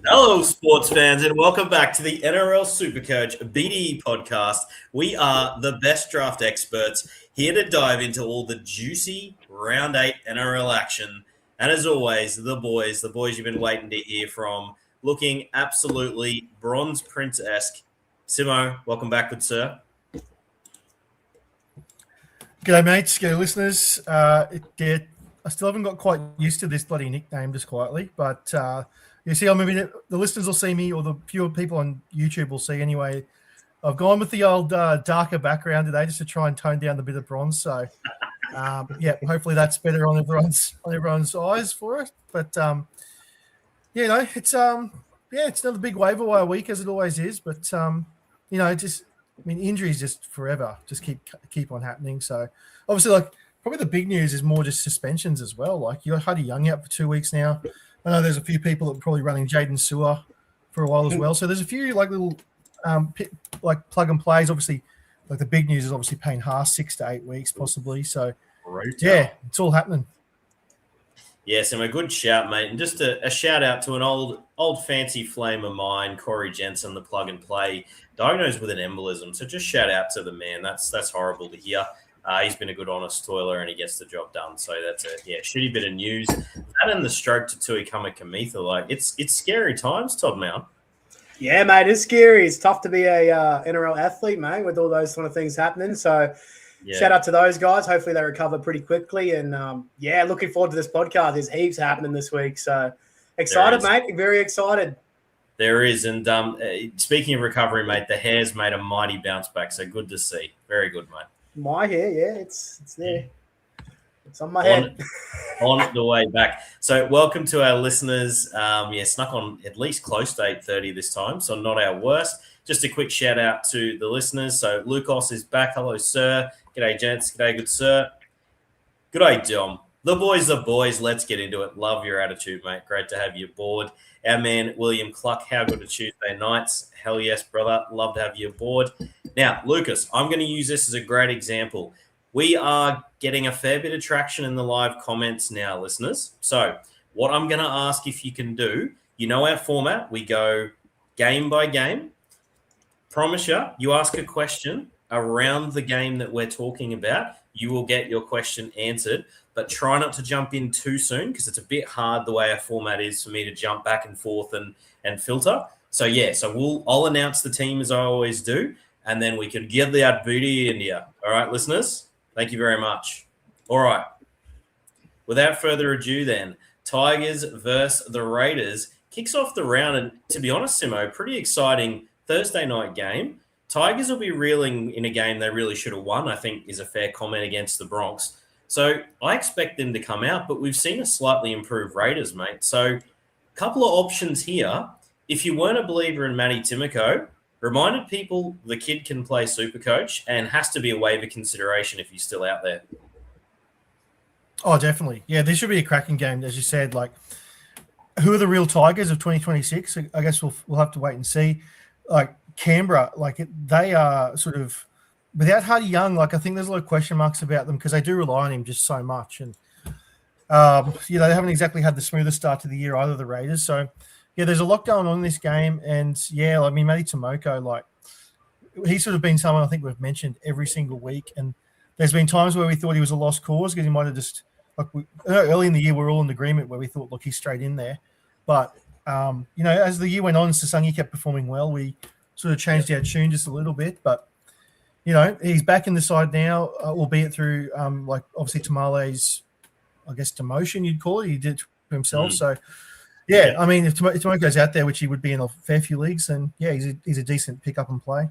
Hello, sports fans, and welcome back to the NRL SuperCoach BDE Podcast. We are the best draft experts here to dive into all the juicy Round 8 NRL action. And as always, the boys you've been waiting to hear from, looking absolutely Bronze Prince-esque. Simo, welcome back, good sir. G'day, mates. G'day, listeners. I still haven't got quite used to this bloody nickname, just quietly, but you see, maybe the listeners will see me, or the fewer people on YouTube will see anyway. I've gone with the old darker background today just to try and tone down the bit of bronze. So, hopefully that's better on everyone's eyes for it. But it's another big waiver wire week, as it always is. But injuries just forever just keep on happening. So obviously, probably the big news is more just suspensions as well. Like, you got Huddy Young out for 2 weeks now. I know there's a few people that are probably running Jaden Sewer for a while as well. So there's a few little plug and plays. Obviously, the big news is obviously Payne Haas 6 to 8 weeks possibly. So it's all happening. Yes, and a good shout, mate. And just a shout out to an old fancy flame of mine, Corey Jensen, the plug and play, diagnosed with an embolism. So just shout out to the man. That's horrible to hear. He's been a good, honest toiler, and he gets the job done. So that's a shitty bit of news. That and the stroke to Tui Kamikamitha, it's scary times, Todd Mount. Yeah, mate, it's scary. It's tough to be a NRL athlete, mate, with all those sort of things happening. So shout out to those guys. Hopefully they recover pretty quickly. And looking forward to this podcast. There's heaps happening this week. So excited, mate. Very excited. There is. And speaking of recovery, mate, the hair's made a mighty bounce back. So good to see. Very good, mate. My hair, it's there. It's on my head. On the way back. So welcome to our listeners. Snuck on at least close to 8:30 this time, so not our worst. Just a quick shout out to the listeners. So Lucas is back. Hello, sir. G'day, gents. G'day, good sir. G'day, Dom. The boys. Let's get into it. Love your attitude, mate. Great to have you aboard. Our man, William Cluck. How good are Tuesday nights? Hell yes, brother. Love to have you aboard. Now, Lucas, I'm going to use this as a great example. We are getting a fair bit of traction in the live comments now, listeners. So what I'm going to ask if you can do, our format. We go game by game. Promise you ask a question around the game that we're talking about. You will get your question answered, but try not to jump in too soon because it's a bit hard the way our format is for me to jump back and forth and filter. So, I'll announce the team as I always do, and then we can get that booty in here. All right, listeners? Thank you very much. All right. Without further ado then, Tigers versus the Raiders kicks off the round. And to be honest, Simo, pretty exciting Thursday night game. Tigers will be reeling in a game they really should have won, I think is a fair comment against the Bronx. So I expect them to come out, but we've seen a slightly improved Raiders, mate. So a couple of options here. If you weren't a believer in Matty Timoko, reminded people the kid can play SuperCoach and has to be a waiver consideration if he's still out there. Oh, definitely. Yeah, this should be a cracking game, as you said. Who are the real Tigers of 2026? I guess we'll have to wait and see. Canberra, they are sort of without Huddy Young. I think there's a lot of question marks about them because they do rely on him just so much, and they haven't exactly had the smoothest start to the year either, the Raiders. So. Yeah, there's a lot going on in this game. And, Matty Timoko, he's sort of been someone I think we've mentioned every single week. And there's been times where we thought he was a lost cause because he might have just early in the year, we're all in agreement where we thought, look, he's straight in there. But, as the year went on, Sasangi kept performing well. We sort of changed our tune just a little bit. But, he's back in the side now, albeit through, obviously Tamale's, I guess, demotion, you'd call it. He did it to himself. So, yeah, I mean, if Tomoko's out there, which he would be in a fair few leagues, then, he's a decent pick up and play.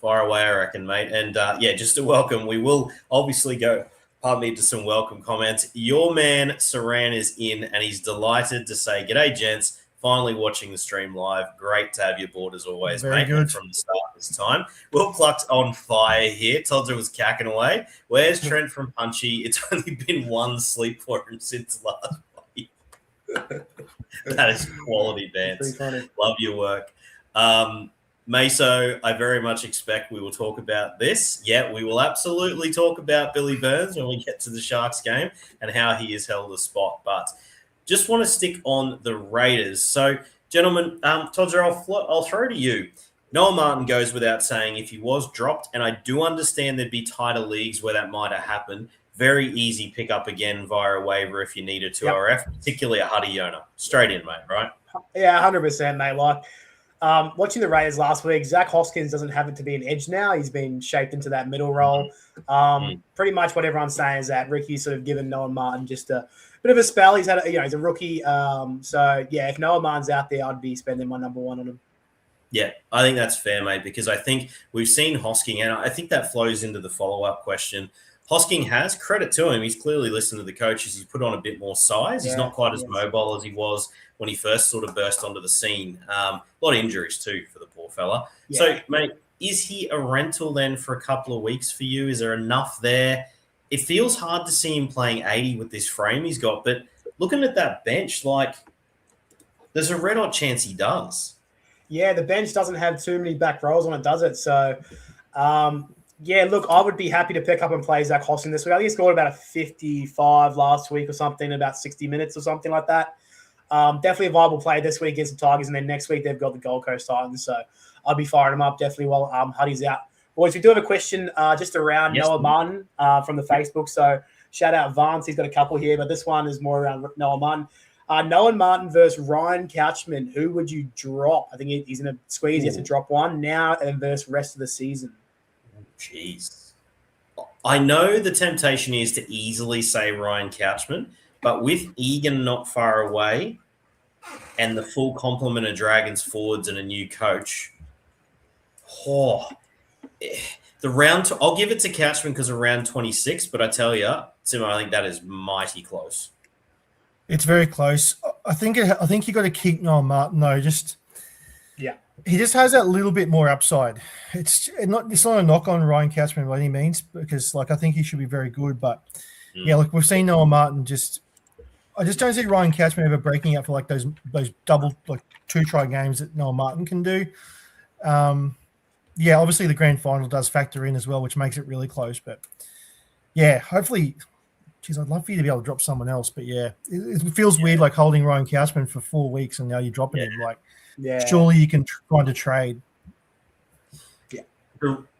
Far away, I reckon, mate. And, just a welcome. We will obviously go, to some welcome comments. Your man, Saran, is in, and he's delighted to say, g'day, gents. Finally watching the stream live. Great to have you aboard as always, Very mate. Good. From the start this time. Will Cluck's on fire here. Todzer was cacking away. Where's Trent from Punchy? It's only been one sleep for him since last week. That is quality dance. Love your work. Meso, I very much expect we will talk about this. Yeah, we will absolutely talk about Billy Burns when we get to the Sharks game and how he has held a spot. But just want to stick on the Raiders. So, gentlemen, Todzer, I'll throw to you. Noah Martin goes without saying if he was dropped, and I do understand there'd be tighter leagues where that might have happened. Very easy pick up again via a waiver if you need a 2RF, particularly a Huddy Yona. Straight in, mate, right? Yeah, 100%, mate. Like, watching the Raiders last week, Zach Hoskins doesn't have it to be an edge now. He's been shaped into that middle role. Pretty much what everyone's saying is that Ricky's sort of given Noah Martin just a bit of a spell. He's had, he's a rookie. So, yeah, if Noah Martin's out there, I'd be spending my number one on him. Yeah, I think that's fair, mate, because I think we've seen Hosking, and I think that flows into the follow-up question. Hosking has, credit to him, he's clearly listened to the coaches. He's put on a bit more size. He's not quite as mobile as he was when he first sort of burst onto the scene. A lot of injuries, too, for the poor fella. Yeah. So, mate, is he a rental then for a couple of weeks for you? Is there enough there? It feels hard to see him playing 80 with this frame he's got, but looking at that bench, like, there's a red-hot chance he does. Yeah, the bench doesn't have too many back rows on it, does it? So, look, I would be happy to pick up and play Zach Hoskins this week. I think he scored about a 55 last week or something, about 60 minutes or something like that. Definitely a viable play this week against the Tigers, and then next week they've got the Gold Coast Titans. So I'll be firing him up definitely while Huddy's out. Boys, we do have a question just around Noah Martin from the Facebook. So shout out Vance. He's got a couple here, but this one is more around Noah Martin. Noah Martin versus Ryan Couchman. Who would you drop? I think he's in a squeeze. He has to drop one now and versus rest of the season. Jeez. I know the temptation is to easily say Ryan Couchman, but with Egan not far away and the full complement of Dragons forwards and a new coach, I'll give it to Couchman because of round 26, but I tell you, Tim, I think that is mighty close. It's very close. I think you got to keep Noah Martin though. He just has that little bit more upside. It's not a knock on Ryan Couchman by any means because I think he should be very good. But we've seen Noah Martin I just don't see Ryan Couchman ever breaking out for those double 2-try games that Noah Martin can do. Obviously the grand final does factor in as well, which makes it really close. But hopefully. Geez, I'd love for you to be able to drop someone else, but it feels weird holding Ryan Couchman for 4 weeks and now you're dropping him. Surely you can find a trade.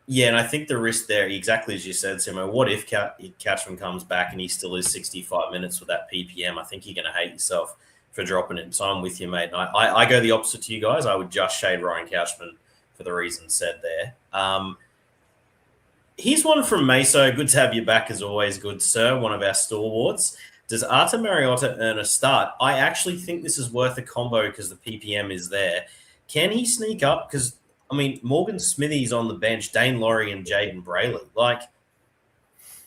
Yeah, and I think the risk there, exactly as you said, Simo, what if Couchman comes back and he still is 65 minutes with that PPM? I think you're going to hate yourself for dropping him. So I'm with you, mate. I go the opposite to you guys. I would just shade Ryan Couchman for the reasons said there. Here's one from Meso. Good to have you back as always, good sir. One of our stalwarts. Does Arta Mariota earn a start? I actually think this is worth a combo because the PPM is there. Can he sneak up? Because, Morgan Smithy's on the bench, Dane Laurie and Jaden Brayley.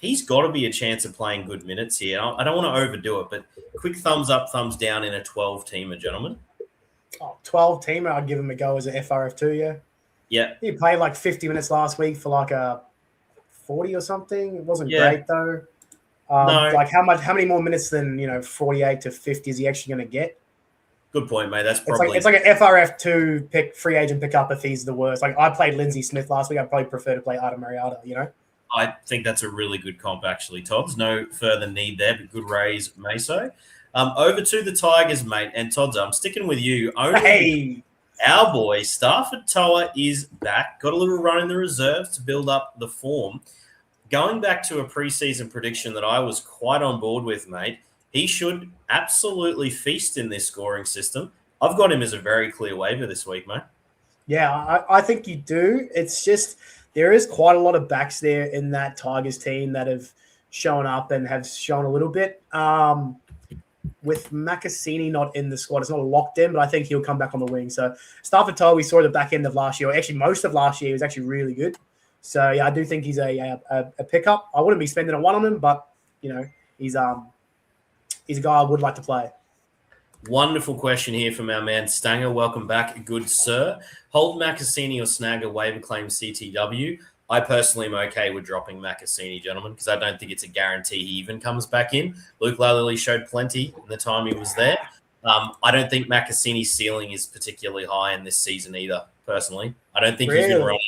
He's got to be a chance of playing good minutes here. I don't want to overdo it, but quick thumbs up, thumbs down in a 12-teamer, gentlemen. 12-teamer, I'd give him a go as an FRF2, yeah. Yeah. He played 50 minutes last week for a 40 or something. It wasn't great though. No. How many more minutes than 48 to 50 is he actually going to get? Good point, mate. That's probably it's like an FRF2 pick, free agent pickup if he's the worst. I played Lindsay Smith last week. I'd probably prefer to play Arta Mariota. I think that's a really good comp, actually, Tods. No further need there, but good raise, Meso. Over to the Tigers, mate, and Tods. I'm sticking with you. Our boy, Stafford Toa, is back. Got a little run in the reserves to build up the form. Going back to a preseason prediction that I was quite on board with, mate, he should absolutely feast in this scoring system. I've got him as a very clear waiver this week, mate. Yeah, I think you do. It's just there is quite a lot of backs there in that Tigers team that have shown up and have shown a little bit. With Macassini not in the squad, it's not locked in, but I think he'll come back on the wing. So Stafford Toa, we saw at the back end of last year, or actually most of last year, he was actually really good. So I do think he's a pickup. I wouldn't be spending a one on him, but he's a guy I would like to play. Wonderful question here from our man Stanger. Welcome back, good sir. Hold Macassini or snag a waiver claim CTW. I personally am okay with dropping Macassini, gentlemen, because I don't think it's a guarantee he even comes back in. Luke Lalili showed plenty in the time he was there. I don't think Macassini's ceiling is particularly high in this season either, personally. I don't think he's been running.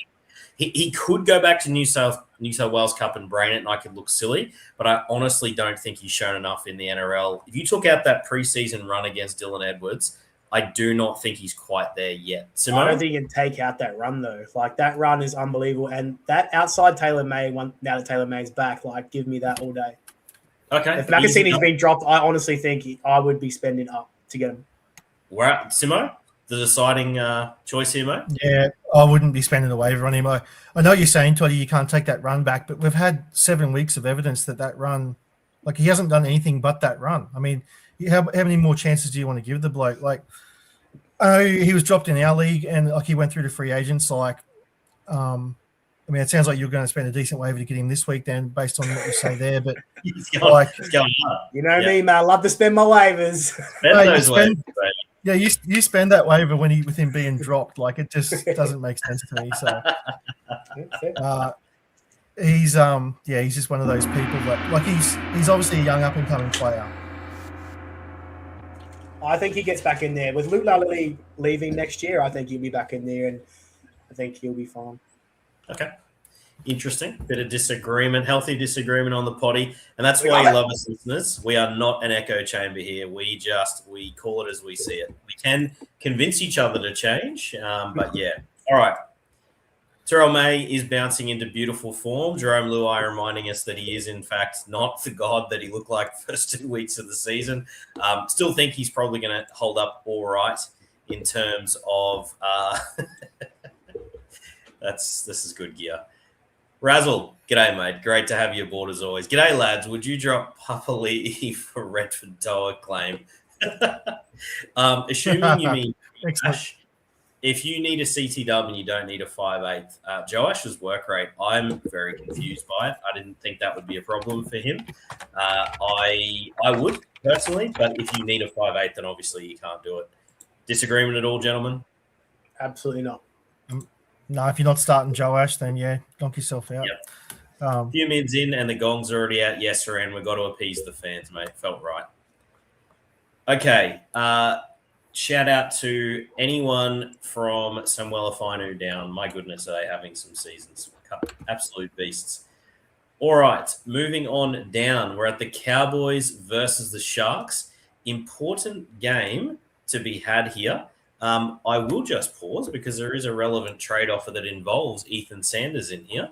He could go back to New South Wales Cup and brain it, and I could look silly. But I honestly don't think he's shown enough in the NRL. If you took out that preseason run against Dylan Edwards, I do not think he's quite there yet. Simone? I don't think you can take out that run, though. Like, that run is unbelievable. And that outside Taylor May, now that Taylor May's back, like, give me that all day. Okay. If Makasini's been dropped, I honestly think I would be spending up to get him. Simo, the deciding choice here, mate? Yeah, I wouldn't be spending a waiver on him. I know you're saying, Toddy, you can't take that run back, but we've had 7 weeks of evidence that run, like, he hasn't done anything but that run. I mean, how many more chances do you want to give the bloke? Like, I know he was dropped in our league and, like, he went through to free agents. Like, I mean, it sounds like you're going to spend a decent waiver to get him this week then, based on what you say there. But, he's going up. You know me, man. I love to spend my waivers. Yeah, you spend that waiver with him being dropped. Like, it just doesn't make sense to me. So he's just one of those people that, like, he's obviously a young up and coming player. I think he gets back in there. With Luke Lalili leaving next year, I think he'll be back in there, and I think he'll be fine. Okay. Interesting. Bit of disagreement, healthy disagreement on the potty. And that's why you love us, listeners. We are not an echo chamber here. We call it as we see it. We can convince each other to change. But yeah. All right. Terrell May is bouncing into beautiful form. Jerome Luai reminding us that he is, in fact, not the god that he looked like first 2 weeks of the season. Still think he's probably going to hold up all right in terms of this is good gear. Razzle, g'day, mate. Great to have you aboard as always. G'day, lads. Would you drop Papa Lee for Redford Toa claim? Assuming you mean Joash, if you need a CT dub and you don't need a 5/8, Joash's work rate, I'm very confused by it. I didn't think that would be a problem for him. I would, personally, but if you need a 5/8, then obviously you can't do it. Disagreement at all, gentlemen? Absolutely not. No, if you're not starting Joash, then yeah, donk yourself out. Yep. Few mids in and the gong's already out. Yes, sir, and we've got to appease the fans, mate. Felt right. Okay. Shout out to anyone from Samuela Fainu down. My goodness, are they having some seasons? Absolute beasts. All right, moving on down. We're at the Cowboys versus the Sharks. Important game to be had here. I will just pause because there is a relevant trade offer that involves Ethan Sanders in here.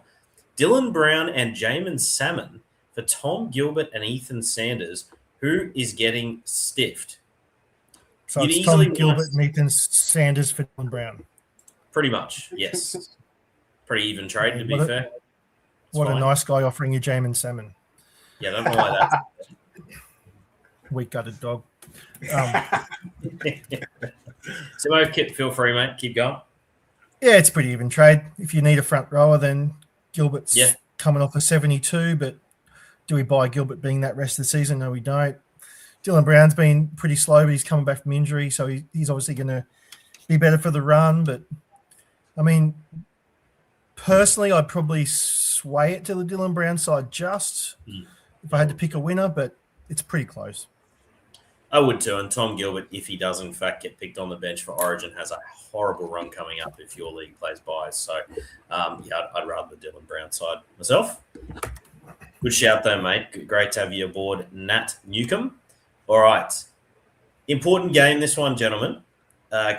Dylan Brown and Jamin Salmon for Tom Gilbert and Ethan Sanders. Who is getting stiffed? So it's Tom Gilbert and Ethan Sanders for Dylan Brown. Pretty much, yes. Pretty even trade, to be fair. What a nice guy offering you Jamin Salmon. Yeah, don't know why that. Weak-gutted dog. So, feel free, mate. Keep going. Yeah, it's a pretty even trade. If you need a front rower, then Gilbert's coming off a 72, but do we buy Gilbert being that rest of the season? No, we don't. Dylan Brown's been pretty slow, but he's coming back from injury, so he's obviously going to be better for the run. But, I mean, personally, I'd probably sway it to the Dylan Brown side if I had to pick a winner, but it's pretty close. I would too, and Tom Gilbert, if he does in fact get picked on the bench for Origin, has a horrible run coming up if your league plays by. So, I'd rather the Dylan Brown side myself. Good shout though, mate. Great to have you aboard, Nat Newcomb. All right. Important game, this one, gentlemen.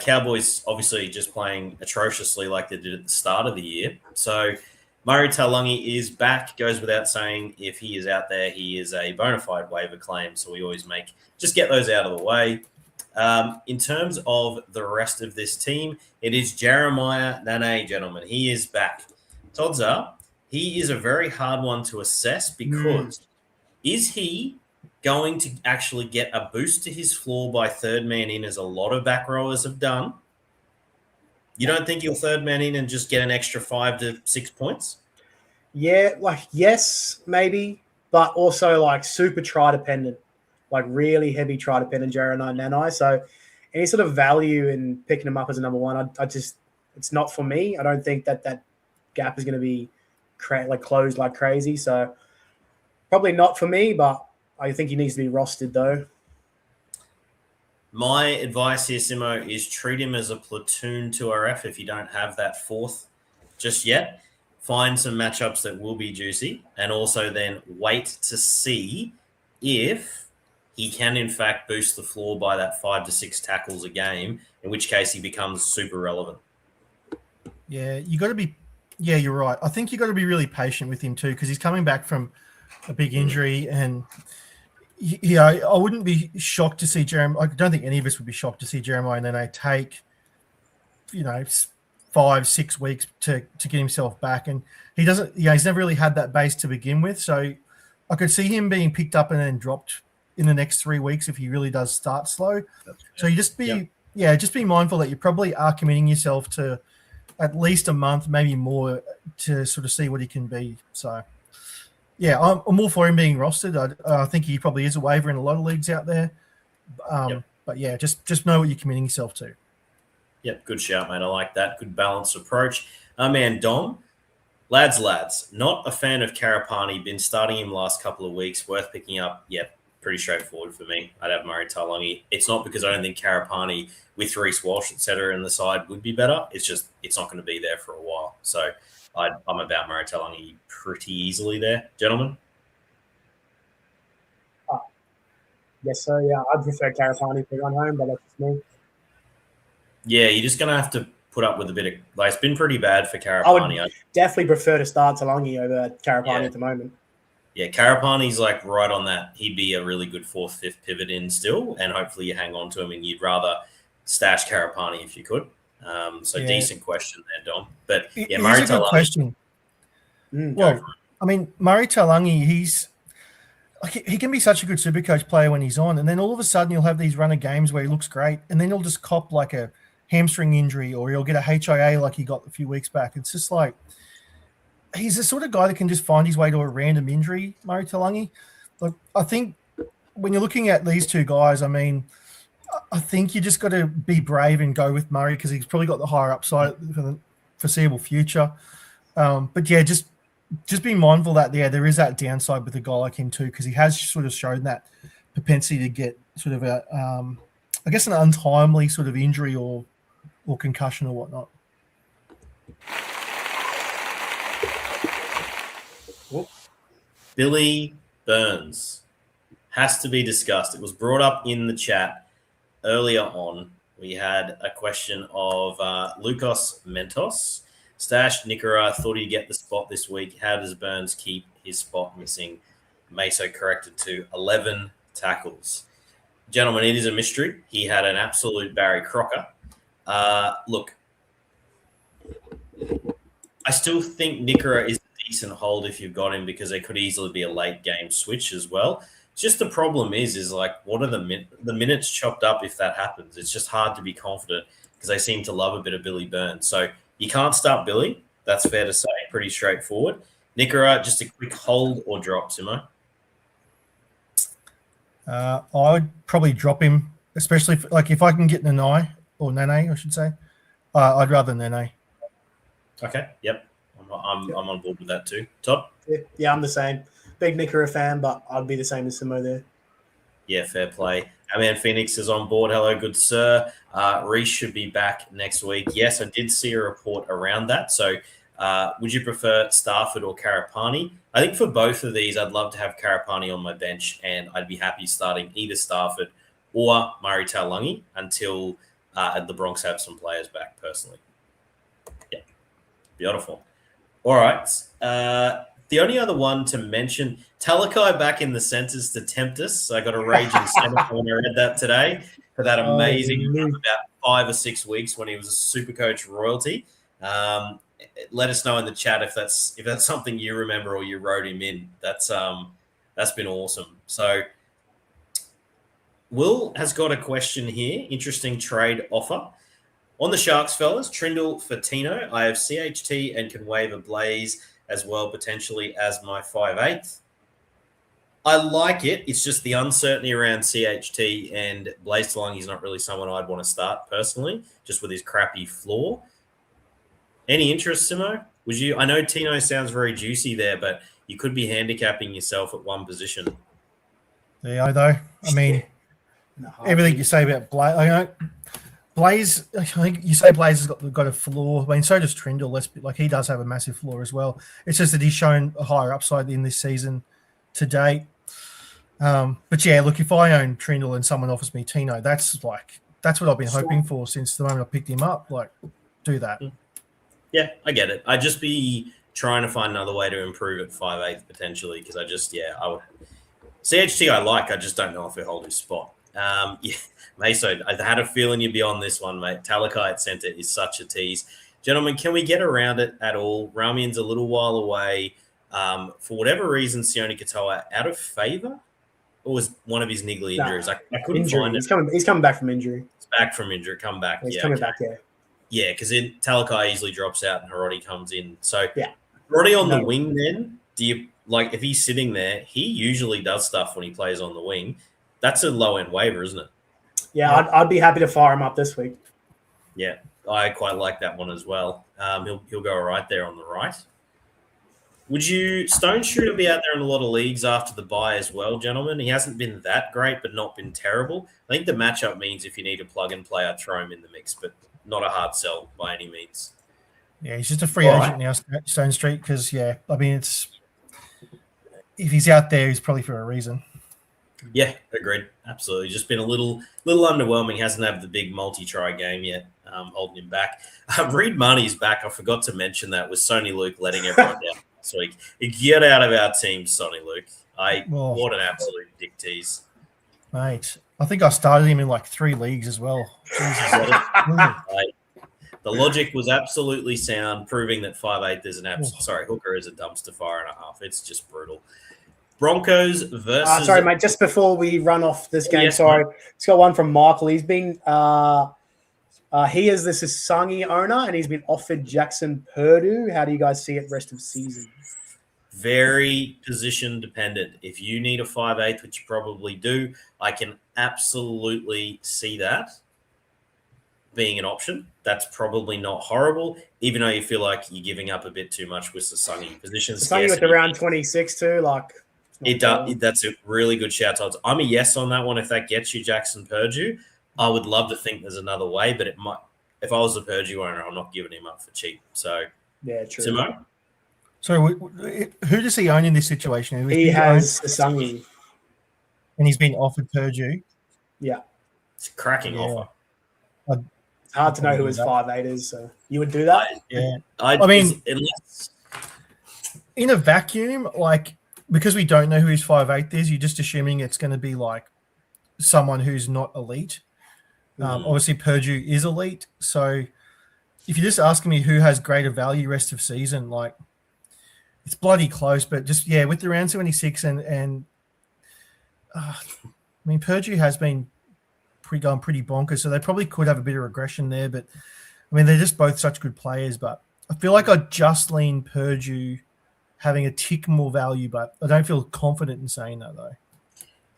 Cowboys obviously just playing atrociously like they did at the start of the year. So Murray Taulagi is back. Goes without saying, if he is out there, he is a bona fide waiver claim. So we always just get those out of the way. In terms of the rest of this team, it is Jeremiah Nane, gentlemen. He is back. Odds are he is a very hard one to assess because is he going to actually get a boost to his floor by third man in, as a lot of back rowers have done? You don't think he'll third man in and just get an extra 5 to 6 points? Yeah, yes, maybe, but also super try dependent, really heavy try dependent Jeremiah Nane. So any sort of value in picking him up as a number one, it's not for me. I don't think that gap is going to be closed like crazy. So probably not for me, but I think he needs to be rostered though. My advice here, Simo, is treat him as a platoon 2RF if you don't have that fourth just yet. find some matchups that will be juicy, and also then wait to see if he can in fact boost the floor by that 5 to 6 tackles a game, in which case he becomes super relevant. Yeah, you got to be. Yeah, you're right. I think you got to be really patient with him too, because he's coming back from a big injury, and I wouldn't be shocked to see Jeremiah. I don't think any of us would be shocked to see Jeremiah Nene take, 5-6 weeks to get himself back, and he doesn't. Yeah, he's never really had that base to begin with, so I could see him being picked up and then dropped in the next 3 weeks if he really does start slow. So you just be just be mindful that you probably are committing yourself to at least a month, maybe more, to sort of see what he can be. So, yeah, I'm all for him being rostered. I think he probably is a waiver in a lot of leagues out there. But, yeah, just know what you're committing yourself to. Yep, good shout, mate. I like that. Good balanced approach. Man, Dom, lads, not a fan of Karapani. Been starting him last couple of weeks. Worth picking up. Yep, pretty straightforward for me. I'd have Murray Taulagi. It's not because I don't think Karapani with Reece Walsh, etc. in the side would be better. It's just it's not going to be there for a while. So I'm about Murray Taulagi pretty easily there, gentlemen. Yes, sir. Yeah, I'd prefer Karapani to run home, but that's just me. Yeah, you're just going to have to put up with a bit of – it's been pretty bad for Karapani. I would definitely prefer to start Taulagi over Karapani at the moment. Yeah, Karapani's right on that. He'd be a really good 4th, 5th pivot in still, and hopefully you hang on to him, and you'd rather stash Karapani if you could. Decent question there, Dom. But yeah, Murray Taulagi. Good question. Well, I mean, Murray Taulagi, he can be such a good SuperCoach player when he's on, and then all of a sudden you'll have these run of games where he looks great, and then he'll just cop like a hamstring injury, or he'll get a HIA like he got a few weeks back. It's just like he's the sort of guy that can just find his way to a random injury, Murray Taulagi. Like, I think when you're looking at these two guys, I mean, I think you just got to be brave and go with Murray because he's probably got the higher upside for the foreseeable future. But yeah, just be mindful that there is that downside with a guy like him too, because he has sort of shown that propensity to get sort of an untimely sort of injury or concussion or whatnot. Billy Burns has to be discussed. It was brought up in the chat earlier on. We had a question of Lucas Mentos. Stash Nicara thought he'd get the spot this week. How does Burns keep his spot missing? Meso corrected to 11 tackles. Gentlemen, it is a mystery. He had an absolute Barry Crocker. Look, I still think Nicara is a decent hold if you've got him, because it could easily be a late game switch as well. Just the problem is what are the minutes chopped up if that happens? It's just hard to be confident because they seem to love a bit of Billy Burns. So you can't start Billy. That's fair to say. Pretty straightforward. Nicara, just a quick hold or drop, Simo? I would probably drop him, especially if I can get Nene, I should say. I'd rather Nene. Okay. Yep. I'm on board with that too. Todd? Yeah, I'm the same. Big Nicara fan, but I'd be the same as Simo there. Yeah, fair play. Our man Phoenix is on board. Hello, good sir. Reece should be back next week. Yes, I did see a report around that. So would you prefer Stafford or Karapani? I think for both of these, I'd love to have Karapani on my bench, and I'd be happy starting either Stafford or Murray Taulagi until the Bronx have some players back, personally. Yeah, beautiful. All right. The only other one to mention, Talakai back in the centres to tempt us. I got a raging centre when I read that today for that amazing run about 5 or 6 weeks when he was a SuperCoach royalty. Let us know in the chat if that's something you remember or you wrote him in. That's been awesome. So Will has got a question here. Interesting trade offer. On the Sharks, fellas, Trindle for Tino. I have CHT and can waive a Blaze as well, potentially as my 5/8. I like it. It's just the uncertainty around CHT and Blaze Taulagi is not really someone I'd want to start personally, just with his crappy floor. Any interest, Simo? I know Tino sounds very juicy there, but you could be handicapping yourself at one position. Yeah, though. I mean, everything you say about Blaze, Blaze, I think you say Blaze has got a flaw. I mean, so does Trindle. He does have a massive flaw as well. It's just that he's shown a higher upside in this season to date. But yeah, look, if I own Trindle and someone offers me Tino, that's what I've been hoping for since the moment I picked him up. Like, do that. Yeah, I get it. I'd just be trying to find another way to improve at 5'8" potentially because I would. CHT I like. I just don't know if he'll hold his spot. Yeah, Meso, I had a feeling you'd be on this one, mate. Talakai at centre is such a tease. Gentlemen, can we get around it at all? Ramian's a little while away. For whatever reason, Sione Katoa out of favour? Or was one of his niggly injuries? I couldn't find it. He's coming back from injury. He's back from injury. Come back. He's coming back, yeah. Yeah, because Talakai easily drops out and Hiroti comes in. So yeah. Hiroti on the wing then, do you like if he's sitting there, he usually does stuff when he plays on the wing. That's a low-end waiver, isn't it? Yeah, I'd be happy to fire him up this week. Yeah, I quite like that one as well. He'll go all right there on the right. Would you Stone Shooter be out there in a lot of leagues after the bye as well, gentlemen? He hasn't been that great, but not been terrible. I think the matchup means if you need a plug and play, I'd throw him in the mix, but not a hard sell by any means. Yeah, he's just a free agent now, Stone Street, because, yeah, I mean, if he's out there, he's probably for a reason. Yeah, agreed. Absolutely. Just been a little underwhelming. Hasn't had the big multi-try game yet, holding him back. Reed Money's back. I forgot to mention that with Sonny Luke letting everyone down this week. Get out of our team, Sonny Luke. What an absolute dick tease. Mate, I think I started him in like 3 leagues as well. The logic was absolutely sound, proving that 5'8" is Hooker is a dumpster fire and a half. It's just brutal. Broncos versus. Sorry, mate. Just before we run off this game, yes, sorry. It's got one from Michael. He's been he is the Sasangi owner, and he's been offered Jackson Purdue. How do you guys see it rest of season? Very position dependent. If you need a 5'8", which you probably do, I can absolutely see that being an option. That's probably not horrible, even though you feel like you're giving up a bit too much with Sasangi. Sasangi with around 26 too, like. It does. That's a really good shout out. I'm a yes on that one. If that gets you Jackson Purdue, I would love to think there's another way, but it might. If I was a Purdue owner, I'm not giving him up for cheap. So yeah, true. Timo? So who does he own in this situation? He has Sasangi, and he's been offered Purdue. Yeah, it's a cracking offer. It's hard to know who his 5'8" is. So you would do that? I mean, in a vacuum, like. Because we don't know who his 5'8" is, you're just assuming it's going to be like someone who's not elite. Obviously, Purdue is elite. So if you're just asking me who has greater value rest of season, like it's bloody close. But just, yeah, with the round 76 and I mean, Purdue has been going pretty bonkers. So they probably could have a bit of regression there. But, I mean, they're just both such good players. But I feel like I'd just lean Purdue having a tick more value, but I don't feel confident in saying that though.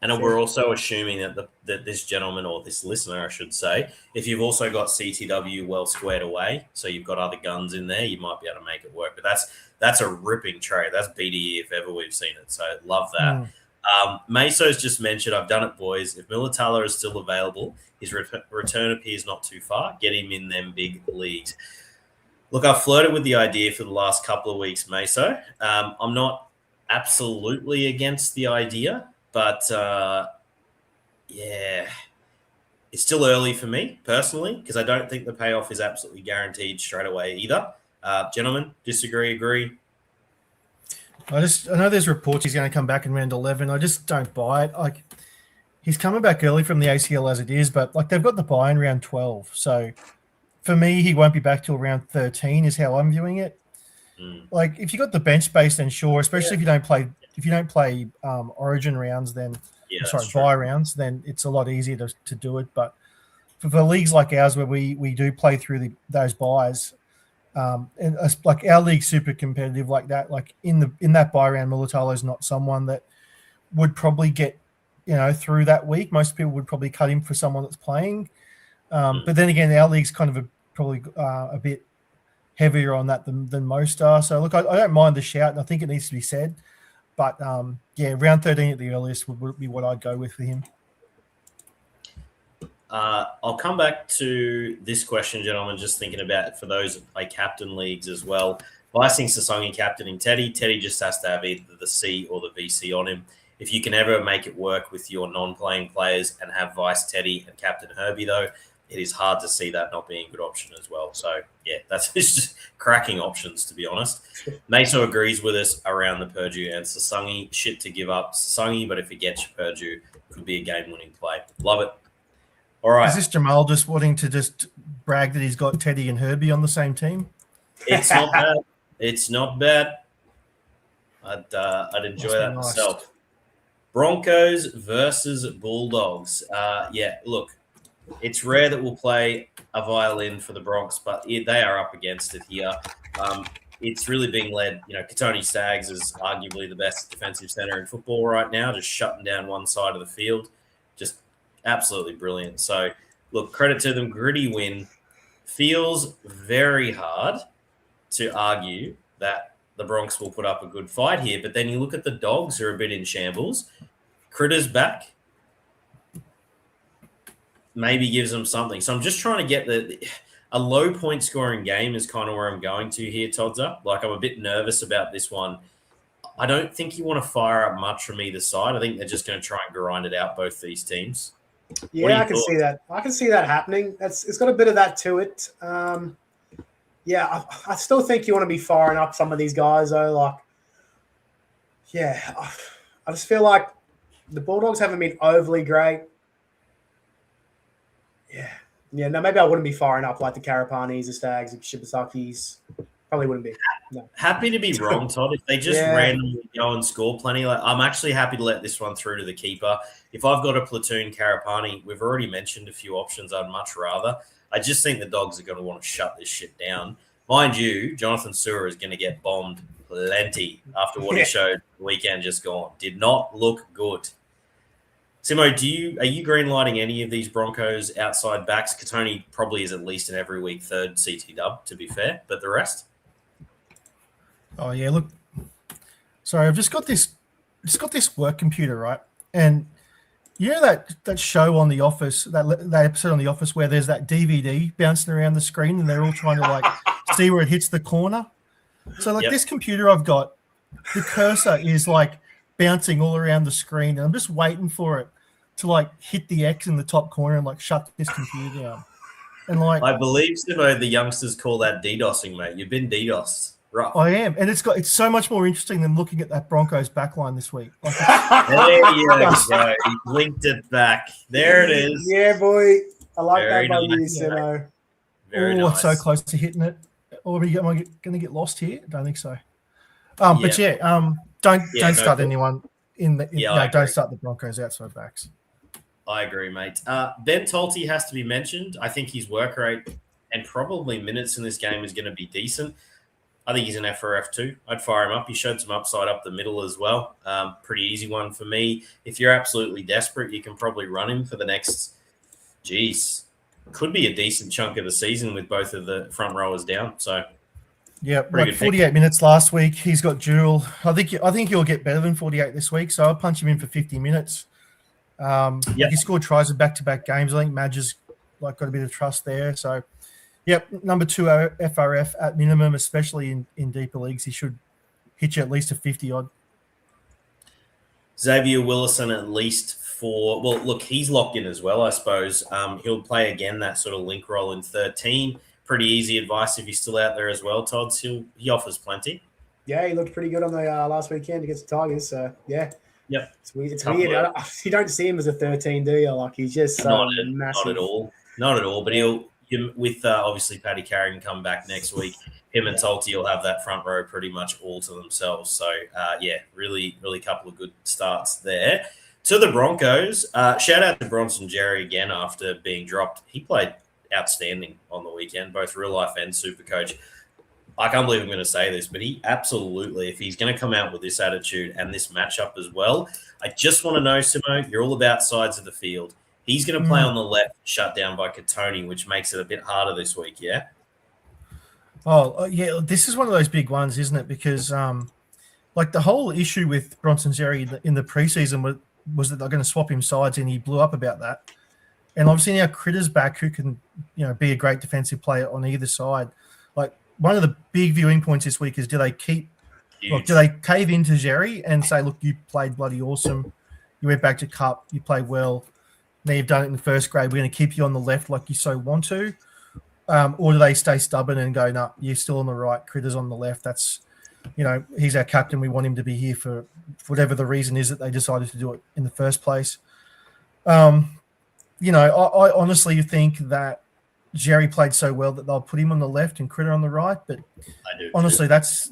And we're also assuming that this gentleman or this listener, I should say, if you've also got CTW well squared away, so you've got other guns in there, you might be able to make it work. But that's a ripping trade. That's BDE if ever we've seen it. So love that. Meso's just mentioned, I've done it, boys. If Militala is still available, his return appears not too far. Get him in them big leagues. Look, I've flirted with the idea for the last couple of weeks, Meso. I'm not absolutely against the idea, but yeah, it's still early for me personally because I don't think the payoff is absolutely guaranteed straight away either. Gentlemen, disagree, agree? I know there's reports he's going to come back in round 11. I just don't buy it. Like he's coming back early from the ACL as it is, but like they've got the buy in round 12, so. For me, he won't be back till round 13 is how I'm viewing it. Like if you got the bench space, then sure. Especially if you don't play Origin rounds, then bye rounds, then it's a lot easier to do it. But for leagues like ours where we do play through those buys, and like our league's super competitive like that. Like in that buy round, Militalo is not someone that would probably get through that week. Most people would probably cut him for someone that's playing. But then again, our league's kind of probably a bit heavier on that than most are. So, look, I don't mind the shout, and I think it needs to be said. But, yeah, round 13 at the earliest would be what I'd go with for him. I'll come back to this question, gentlemen, just thinking about it for those that play captain leagues as well. Vicing Sasongi captaining Teddy. Teddy just has to have either the C or the VC on him. If you can ever make it work with your non-playing players and have Vice Teddy and Captain Herbie, though, it is hard to see that not being a good option as well. So, yeah, that's just cracking options, to be honest. Naso agrees with us around the Purdue and Sasongi. Shit to give up Sasongi, but if he gets you Purdue, could be a game-winning play. Love it. All right. Is this Jamal just wanting to just brag that he's got Teddy and Herbie on the same team? It's not bad. It's not bad. I'd enjoy that myself. Broncos versus Bulldogs. Look, it's rare that we'll play a violin for the Bronx, but they are up against it here. It's really being led. Katoni Staggs is arguably the best defensive center in football right now, just shutting down one side of the field. Just absolutely brilliant. So, look, credit to them. Gritty win. Feels very hard to argue that the Bronx will put up a good fight here, but then you look at the Dogs who are a bit in shambles. Critter's back. Maybe gives them something. So I'm just trying to get a low point scoring game is kind of where I'm going to here, Todzer. Like, I'm a bit nervous about this one. I don't think you want to fire up much from either side. I think they're just going to try and grind it out, both these teams. Yeah, I can see that. I can see that happening. It's got a bit of that to it. I still think you want to be firing up some of these guys, though. I just feel like the Bulldogs haven't been overly great. No, maybe I wouldn't be firing up like the Karapanis, the Stags, the Shibasakis. Probably wouldn't be. No. Happy to be wrong, Todd. If they just randomly go and score plenty, I'm actually happy to let this one through to the keeper. If I've got a platoon Karapani, we've already mentioned a few options I'd much rather. I just think the Dogs are going to want to shut this shit down. Mind you, Jonathan Sewer is going to get bombed plenty after what he showed the weekend just gone. Did not look good. Simo, are you green-lighting any of these Broncos outside backs? Katoni probably is at least an every week third CT dub, to be fair, but the rest? Oh, yeah, look. Sorry, I've just got this work computer, right? And you know that show on The Office, that episode on The Office where there's that DVD bouncing around the screen and they're all trying to see where it hits the corner? So this computer I've got, the cursor is bouncing all around the screen, and I'm just waiting for it to hit the X in the top corner and shut this computer down. And I believe, Simo, the youngsters call that DDoSing, mate. You've been DDoSed. Rough. I am, and it's so much more interesting than looking at that Broncos backline this week. There you go. He linked it back. There it is. Yeah, boy. I like that by you, Simo. Very nice. So close to hitting it. Or am I going to get lost here? I don't think so. But don't start anyone in the. Don't start the Broncos outside backs. I agree, mate. Ben Tolte has to be mentioned. I think his work rate and probably minutes in this game is going to be decent. I think he's an F for F2. I'd fire him up. He showed some upside up the middle as well. Pretty easy one for me. If you're absolutely desperate, you can probably run him for the next, could be a decent chunk of the season with both of the front rowers down. So, yeah, 48 minutes last week. He's got dual. I think he'll get better than 48 this week. So I'll punch him in for 50 minutes. He scored tries in back-to-back games. I think Madge has got a bit of trust there. So, number 2 FRF at minimum, especially in deeper leagues. He should hit you at least a 50-odd. Xavier Willison at least for – well, look, he's locked in as well, I suppose. He'll play again that sort of link role in 13. Pretty easy advice if he's still out there as well, Todd. He offers plenty. Yeah, he looked pretty good on the last weekend against the Tigers. So, yeah. Yep. It's weird. You don't see him as a 13, do you? He's just so massive. Not at all. But he'll with obviously Paddy Carrigan come back next week. Him and Tolte will have that front row pretty much all to themselves. So, really, really couple of good starts there. To the Broncos, shout out to Bronson Jerry again after being dropped. He played outstanding on the weekend, both real life and SuperCoach. I can't believe I'm going to say this, but he absolutely, if he's going to come out with this attitude and this matchup as well, I just want to know, Simo, you're all about sides of the field. He's going to play on the left, shut down by Katoni, which makes it a bit harder this week, yeah? Oh, yeah, this is one of those big ones, isn't it? Because, the whole issue with Bronson Jerry in the preseason was that they're going to swap him sides, and he blew up about that. and obviously now Critter's back, who can be a great defensive player on either side. Like one of the big viewing points this week is do they cave into Jerry and say, look, you played bloody awesome, you went back to Cup, you played well, now you've done it in the first grade, we're going to keep you on the left like you so want to, or do they stay stubborn and go, no, you're still on the right, Critter's on the left, that's he's our captain, we want him to be here for whatever the reason is that they decided to do it in the first place. I honestly think that Jerry played so well that they'll put him on the left and Critter on the right, but honestly that's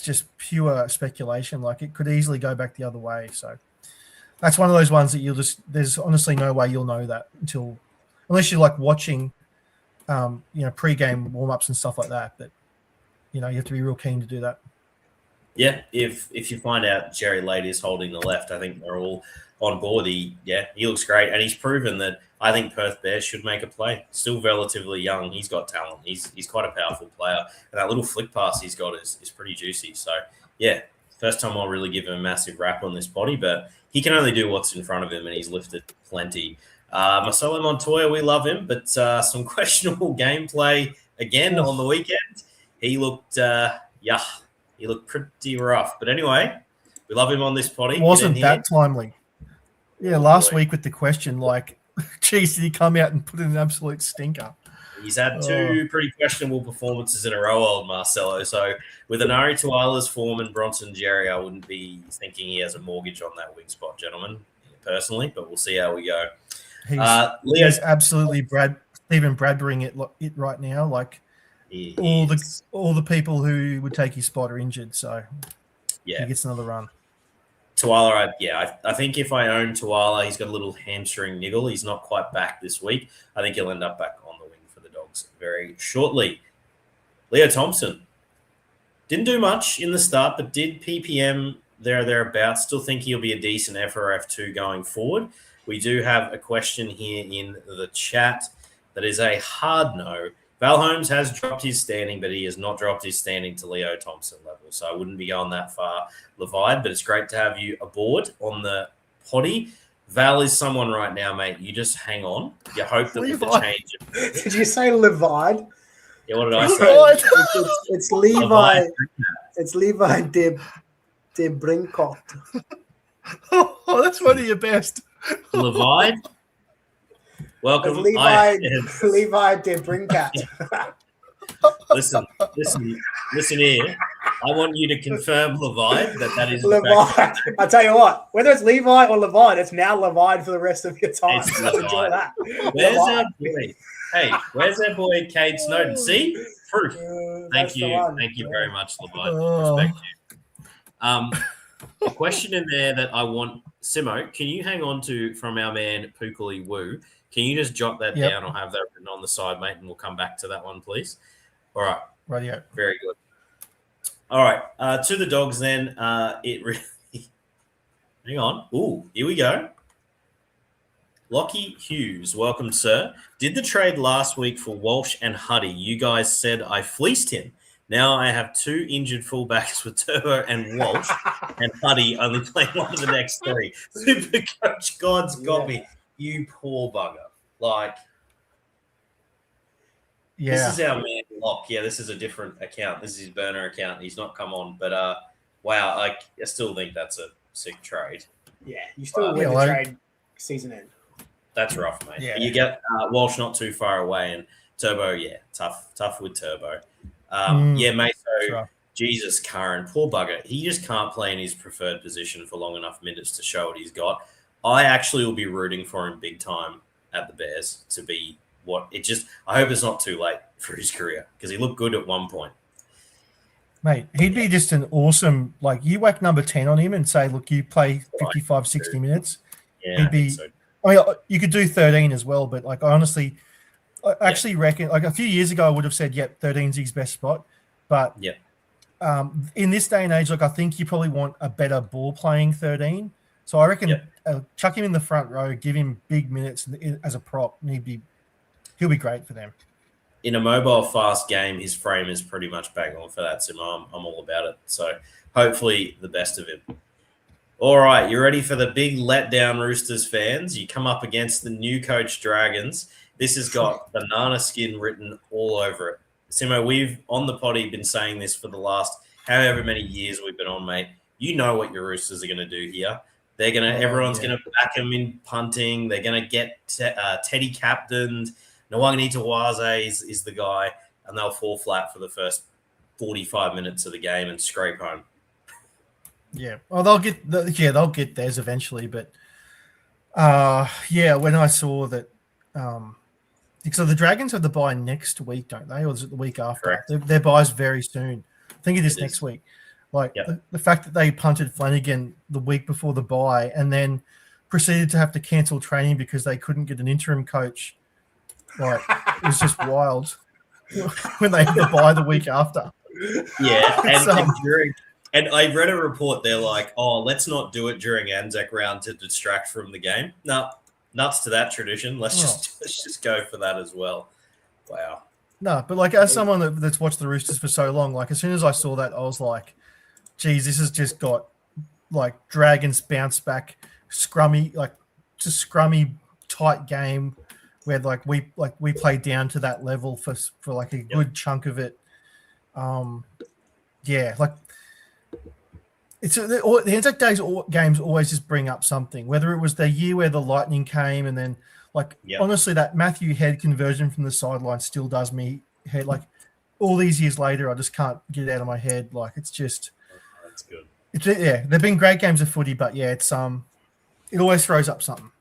just pure speculation. Like it could easily go back the other way, so that's one of those ones that there's honestly no way you'll know that unless you're like watching pre-game warm-ups and stuff like that, but you have to be real keen to do that. Yeah, if you find out Jerry Lade is holding the left, I think they're all on board. He looks great, and he's proven that I think Perth Bears should make a play. Still relatively young, he's got talent. He's quite a powerful player, and that little flick pass he's got is pretty juicy. So yeah, first time I'll really give him a massive rap on this body, but he can only do what's in front of him, and he's lifted plenty. Marcelo Montoya, we love him, but some questionable gameplay again on the weekend. He looked he looked pretty rough. But anyway, we love him on this potty. Wasn't that timely? Yeah, last week with the question, like, geez, did he come out and put in an absolute stinker? He's had two pretty questionable performances in a row, old Marcelo. So with Anari Tuala's form and Bronson Jerry, I wouldn't be thinking he has a mortgage on that wing spot, gentlemen, personally, but we'll see how we go. He's absolutely Stephen Bradburying it right now. Like, all the people who would take his spot are injured, so he gets another run. Tuala, I think if I own Tuala, he's got a little hamstring niggle. He's not quite back this week. I think he'll end up back on the wing for the Dogs very shortly. Leo Thompson didn't do much in the start, but did PPM thereabouts. Still think he'll be a decent FRF2 going forward. We do have a question here in the chat that is a hard no. Val Holmes has dropped his standing, but he has not dropped his standing to Leo Thompson level. So I wouldn't be going that far, Levide, but it's great to have you aboard on the potty. Val is someone right now, mate. You just hang on. You hope that with the change. Did you say Levide? Yeah, what did I say? It's Levi. It's Levi de Brincott. Oh, that's one of your best. Levide? Welcome. Levi de Brincat. Listen here. I want you to confirm Levide that is Levide. I tell you what, whether it's Levi or Levide, it's now Levide for the rest of your time. So enjoy that. Where's our boy? Hey, where's our boy Cade Snowden? See? Proof. Thank you. Thank you very much, Levide. Respect you. A question in there that I want, Simo, can you hang on to from our man Pukuli Wu? Can you just jot that down or have that written on the side, mate, and we'll come back to that one, please? All right. Radio. Very good. All right. To the Dogs then. It really – hang on. Ooh, here we go. Lockie Hughes, welcome, sir. Did the trade last week for Walsh and Huddy. You guys said I fleeced him. Now I have two injured fullbacks with Turbo and Walsh, and Huddy only playing one of the next three. SuperCoach God's got me. You poor bugger. Like, this is our man Lock. Yeah, this is a different account. This is his burner account. He's not come on, but wow, I still think that's a sick trade. Yeah, you still win the trade season end. That's rough, mate. Yeah. You get Walsh not too far away, and Turbo, tough with Turbo. Mate, so Jesus, Curran, poor bugger. He just can't play in his preferred position for long enough minutes to show what he's got. I actually will be rooting for him big time at the Bears to be I hope it's not too late for his career because he looked good at one point. Mate, he'd be just an awesome, like, you whack number 10 on him and say, look, you play 55, 60 minutes. Yeah, he'd be, I mean, you could do 13 as well, but like, I actually reckon, like a few years ago, I would have said, 13's his best spot. But in this day and age, like, I think you probably want a better ball playing 13. So I reckon chuck him in the front row, give him big minutes as a prop, and he'll be great for them. In a mobile, fast game, his frame is pretty much bang on for that. So I'm all about it. So hopefully the best of him. All right, you ready for the big letdown, Roosters fans? You come up against the new coach Dragons. This has got banana skin written all over it. Simo, we've on the potty been saying this for the last however many years we've been on, mate. You know what your Roosters are going to do here. They're going to, everyone's going to back them in punting. They're going to get Teddy captained. Nawaqanitawase is the guy, and they'll fall flat for the first 45 minutes of the game and scrape home. Yeah, well, they'll get theirs eventually, but when I saw that, so the Dragons have the bye next week, don't they, or is it the week after? Their bye's very soon. I think it is next week. Like the fact that they punted Flanagan the week before the bye and then proceeded to have to cancel training because they couldn't get an interim coach, like it was just wild when they had the bye the week after. Yeah, and I read a report. They're like, "Oh, let's not do it during Anzac round to distract from the game." No, nuts to that tradition. Let's just go for that as well. Wow. No, but like as someone that's watched the Roosters for so long, like as soon as I saw that, I was like, "Geez, this has just got like Dragons bounce back, scrummy, like just scrummy tight game where like we played down to that level for like a good chunk of it." Like. It's the Anzac Days games always just bring up something, whether it was the year where the Lightning came and then, honestly, that Matthew Head conversion from the sideline still does me head. Like, all these years later, I just can't get it out of my head. Like, it's just... That's good. They've been great games of footy, but, it always throws up something.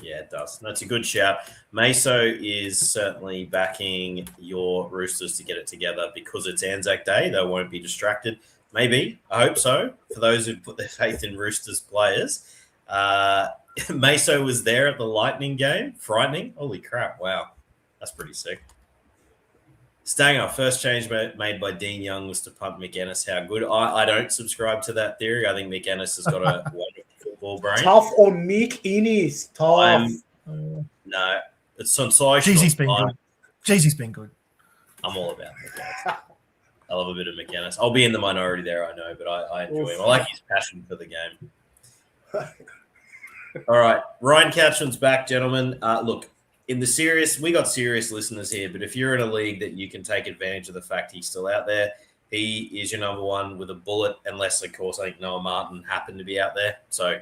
Yeah, it does. That's a good shout. Meso is certainly backing your Roosters to get it together because it's Anzac Day. They won't be distracted. Maybe. I hope so. For those who put their faith in Roosters players. Meso was there at the Lightning game. Frightening. Holy crap. Wow. That's pretty sick. Stanger, first change made by Dean Young was to punt McGuinness. How good. I don't subscribe to that theory. I think McGuinness has got a wonderful football brain. Tough on Mick Innes. Tough. No. It's sensational. Jeezy's been good. I'm all about McGuinness. I love a bit of McGuinness. I'll be in the minority there, I know, but I enjoy him. I like his passion for the game. All right. Ryan Couchman's back, gentlemen. Look, in the serious, we got serious listeners here, but if you're in a league that you can take advantage of the fact he's still out there, he is your number one with a bullet, unless, of course, I think Noah Martin happened to be out there. So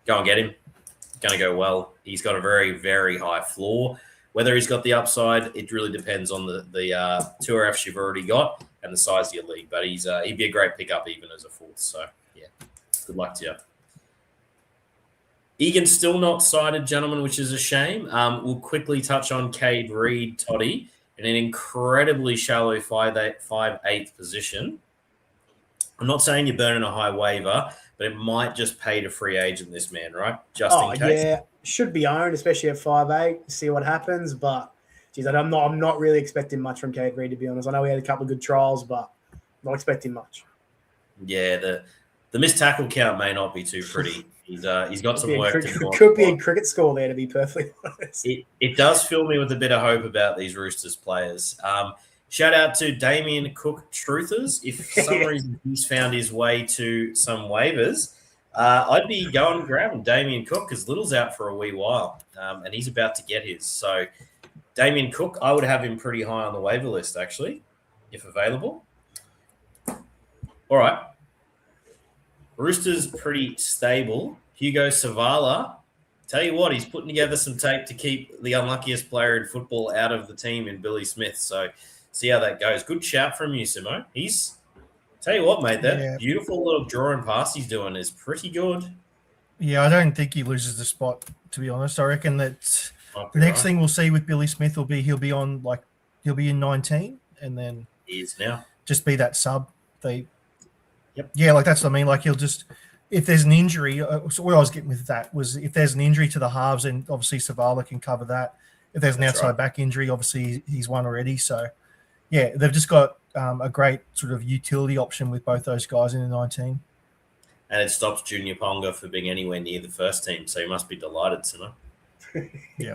go and get him. Going to go well. He's got a very, very high floor. Whether he's got the upside, it really depends on the 2RFs you've already got and the size of your league. But he'd be a great pickup even as a fourth. So, yeah, good luck to you. Egan's still not sighted, gentlemen, which is a shame. We'll quickly touch on Cade Reed, Toddy, in an incredibly shallow 5'8" position. I'm not saying you're burning a high waiver, but it might just pay to free agent this man, right? Just in case. Yeah, should be owned, especially at 5'8", see what happens. But, geez, I'm not really expecting much from Cade Reed, to be honest. I know we had a couple of good trials, but I'm not expecting much. Yeah, the missed tackle count may not be too pretty. He's got some work to do. Could be a cricket score there, to be perfectly honest. It does fill me with a bit of hope about these Roosters players. Shout out to Damien Cook Truthers. If for some reason he's found his way to some waivers, I'd be going and grabbing Damien Cook because Little's out for a wee while and he's about to get his. So Damien Cook, I would have him pretty high on the waiver list, actually, if available. All right. Roosters pretty stable. Hugo Savala, tell you what, he's putting together some tape to keep the unluckiest player in football out of the team in Billy Smith. So see how that goes. Good shout from you, Simo. Tell you what, mate, that beautiful little drawing pass he's doing is pretty good. Yeah, I don't think he loses the spot, to be honest. I reckon that the next thing we'll see with Billy Smith will be he'll be in 19 and then he is now. Just be that sub. Yeah, like that's what I mean. Like he'll just, if there's an injury, so what I was getting with that was if there's an injury to the halves, and obviously Savala can cover that. If there's an outside back injury, obviously he's won already. So, yeah, they've just got a great sort of utility option with both those guys in the 19. And it stops Junior Ponga from being anywhere near the first team, so you must be delighted, Simo. Yeah.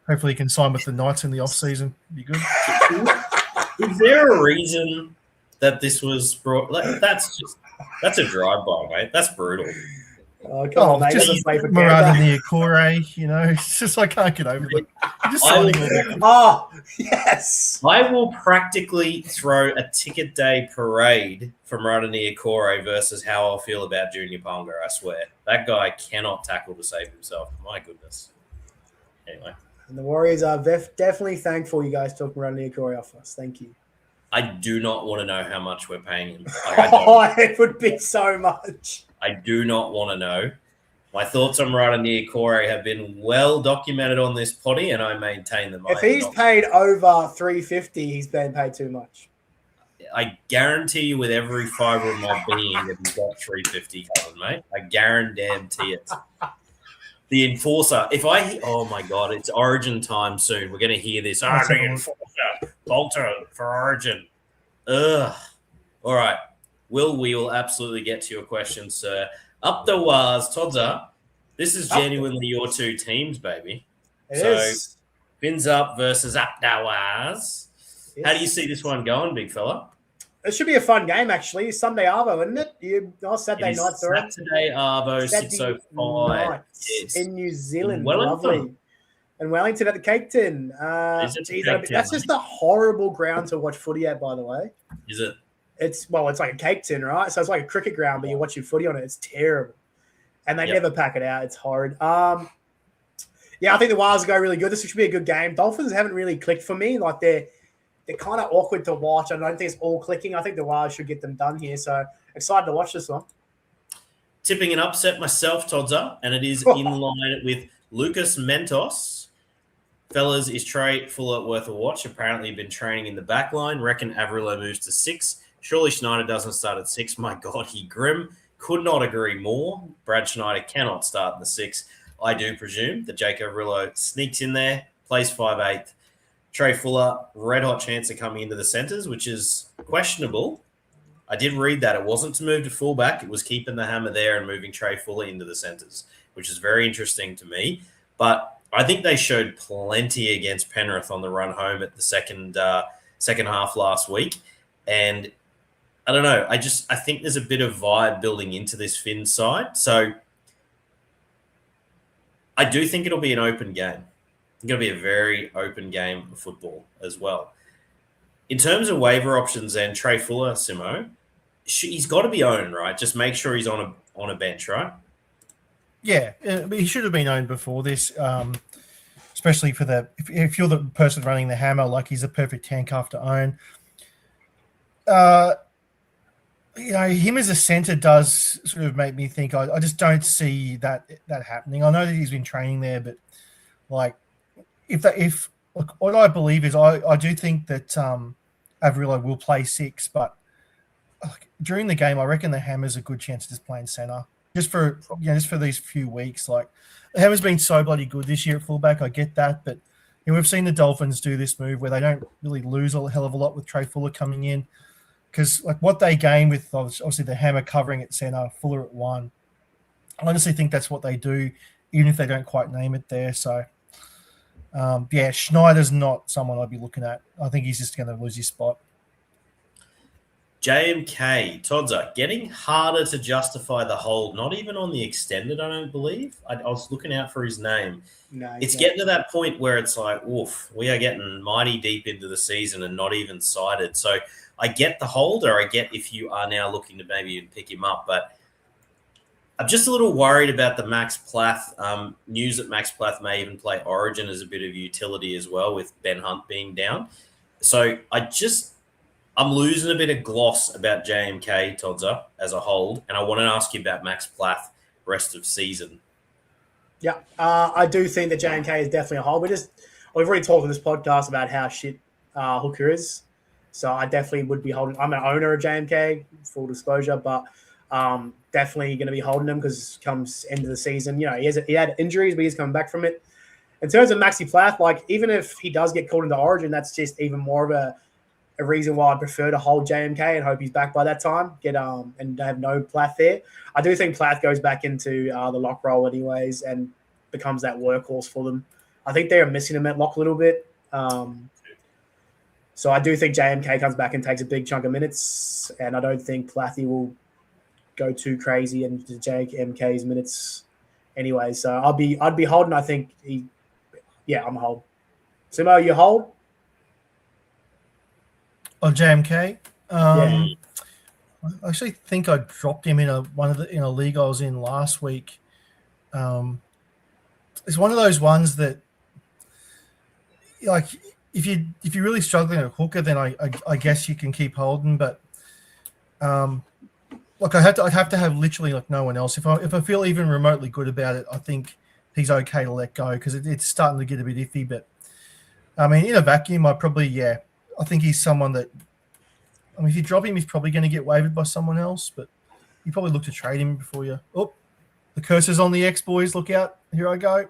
Hopefully he can sign with the Knights in the off-season. Be good. Is there a reason that this was brought. That's a drive-by, mate. That's brutal. Oh, come on, mate. Just Murata Niokore, it's just I can't get over it. Just signing all the... Oh, yes. I will practically throw a ticket day parade for Murata Niokore versus how I'll feel about Junior Ponga, I swear. That guy cannot tackle to save himself. My goodness. Anyway. And the Warriors are definitely thankful you guys took Murata Niokore off us. Thank you. I do not want to know how much we're paying him. It would be so much. I do not want to know. My thoughts on Murata Niokore have been well documented on this potty, and I maintain them. If he's paid over $350, he's been paid too much. I guarantee you with every fibre of my being that he's got $350 covered, mate. I guarantee it. The enforcer, oh my God, it's Origin time soon. We're going to hear this. The enforcer, Bolter for Origin. Ugh. All right. We will absolutely get to your questions, sir. Up the Waz, Todza. This is genuinely your two teams, baby. It is. Fins Up versus Up the Waz. How do you see this one going, big fella? It should be a fun game, actually. Sunday Arvo, isn't it? Saturday night, sorry. Saturday Arvo, 6:05. Yes. In New Zealand. Lovely. And Wellington at the Cake Tin. That's just a horrible ground to watch footy at, by the way. Is it? It's like a cake tin, right? So it's like a cricket ground, but you're watching footy on it. It's terrible. And they never pack it out. It's horrid. I think the Wales go really good. This should be a good game. Dolphins haven't really clicked for me. Like they're kind of awkward to watch. I don't think it's all clicking. I think the Wales should get them done here. So excited to watch this one. Tipping an upset myself, Todza, and it is in line with Lucas Mentos. Fellas, is Trey Fuller worth a watch? Apparently been training in the back line. Reckon Averillo moves to 6. Surely Schneider doesn't start at 6. My God, he grim. Could not agree more. Brad Schneider cannot start in the 6. I do presume that Jake Averillo sneaks in there, plays 5'8". Trey Fuller, red-hot chance of coming into the centres, which is questionable. I did read that. It wasn't to move to fullback. It was keeping the hammer there and moving Trey Fuller into the centres, which is very interesting to me. But I think they showed plenty against Penrith on the run home at the second half last week. And I don't know. I think there's a bit of vibe building into this Finn side. So I do think it'll be an open game. It's going to be a very open game of football as well. In terms of waiver options and Trey Fuller, Simo, he's got to be owned, right? Just make sure he's on a bench, right? Yeah, he should have been owned before this, especially for if you're the person running the hammer, like he's a perfect handcuff to own. Him as a centre does sort of make me think I just don't see that happening. I know that he's been training there, but like what I believe is I do think that Averillo will play 6, but during the game I reckon the Hammer's a good chance of just playing centre. Just for these few weeks, like the Hammer's been so bloody good this year at fullback. I get that, but we've seen the Dolphins do this move where they don't really lose a hell of a lot with Trey Fuller coming in, because like what they gain with obviously the Hammer covering at centre, Fuller at 1. I honestly think that's what they do, even if they don't quite name it there. So Schneider's not someone I'd be looking at. I think he's just going to lose his spot. JMK, Todza, getting harder to justify the hold, not even on the extended, I don't believe. I was looking out for his name. No, it's getting to that point where it's like, oof, we are getting mighty deep into the season and not even cited. So I get the hold, or I get if you are now looking to maybe pick him up, but I'm just a little worried about the Max Plath. News that Max Plath may even play Origin as a bit of utility as well, with Ben Hunt being down. So I'm losing a bit of gloss about JMK, Todza, as a hold, and I want to ask you about Max Plath rest of season. Yeah, I do think that JMK is definitely a hold. We've already talked on this podcast about how shit Hooker is, so I definitely would be holding. I'm an owner of JMK, full disclosure, but definitely going to be holding him because comes end of the season, he had injuries, but he's coming back from it. In terms of Maxi Plath, like even if he does get called into Origin, that's just even more of a reason why I prefer to hold JMK and hope he's back by that time. And have no Plath there. I do think Plath goes back into the lock role anyways and becomes that workhorse for them. I think they're missing him at lock a little bit. So I do think JMK comes back and takes a big chunk of minutes, and I don't think Plathy will go too crazy into JMK's minutes anyway. So I'd be holding. I think I'm a hold. Simo, you hold? On JMK? Yeah. I actually think I dropped him in a league I was in last week. It's one of those ones that, like, if you're really struggling at hooker, then I guess you can keep holding. But I'd have to have literally like no one else. If I feel even remotely good about it, I think he's okay to let go because it's starting to get a bit iffy. But I mean, in a vacuum, I think he's someone that. I mean, if you drop him, he's probably going to get waived by someone else. But you probably look to trade him before you. Oh, the curse is on the X, boys. Look out! Here I go.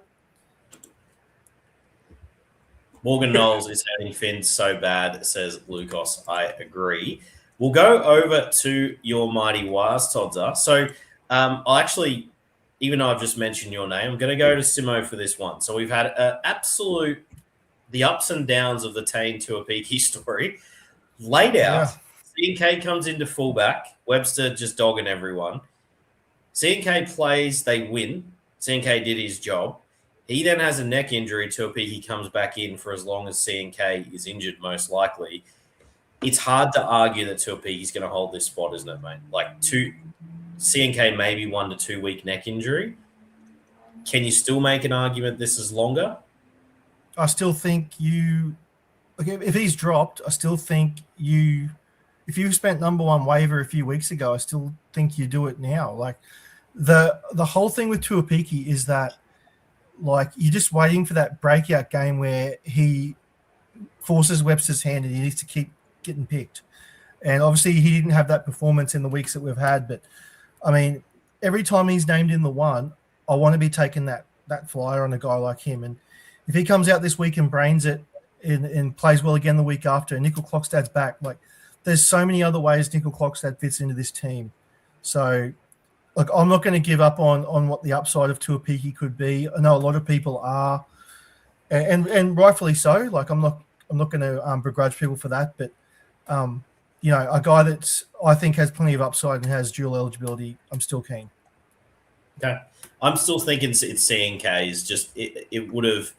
Morgan Knowles is having fins so bad, says Lucas. I agree. We'll go over to your mighty Waz, Todzer. So I'll actually, even though I've just mentioned your name, I'm going to go to Simo for this one. So we've had the ups and downs of the Tane Tuapiki story laid out. Yeah. C&K comes into fullback. Webster just dogging everyone. C&K plays, they win. C&K did his job. He then has a neck injury. Tuapiki comes back in for as long as C&K is injured, most likely. It's hard to argue that Tuapiki's going to hold this spot, isn't it, mate? Like C&K maybe 1 to 2 week neck injury. Can you still make an argument this is longer? I still think if he's dropped, I still think if you spent number one waiver a few weeks ago, I still think you do it now. Like the whole thing with Tuapiki is that, like, you're just waiting for that breakout game where he forces Webster's hand and he needs to keep getting picked. And obviously he didn't have that performance in the weeks that we've had. But, I mean, every time he's named in the one, I want to be taking that flyer on a guy like him. And if he comes out this week and brains it and plays well again the week after, and Nickel Clockstad's back, like, there's so many other ways Nickel Clockstad fits into this team. So, like, I'm not going to give up on what the upside of Tuapiki could be. I know a lot of people are, and rightfully so. Like, I'm not going to begrudge people for that. But, a guy that I think has plenty of upside and has dual eligibility, I'm still keen. Okay. I'm still thinking it's C&K is just it would have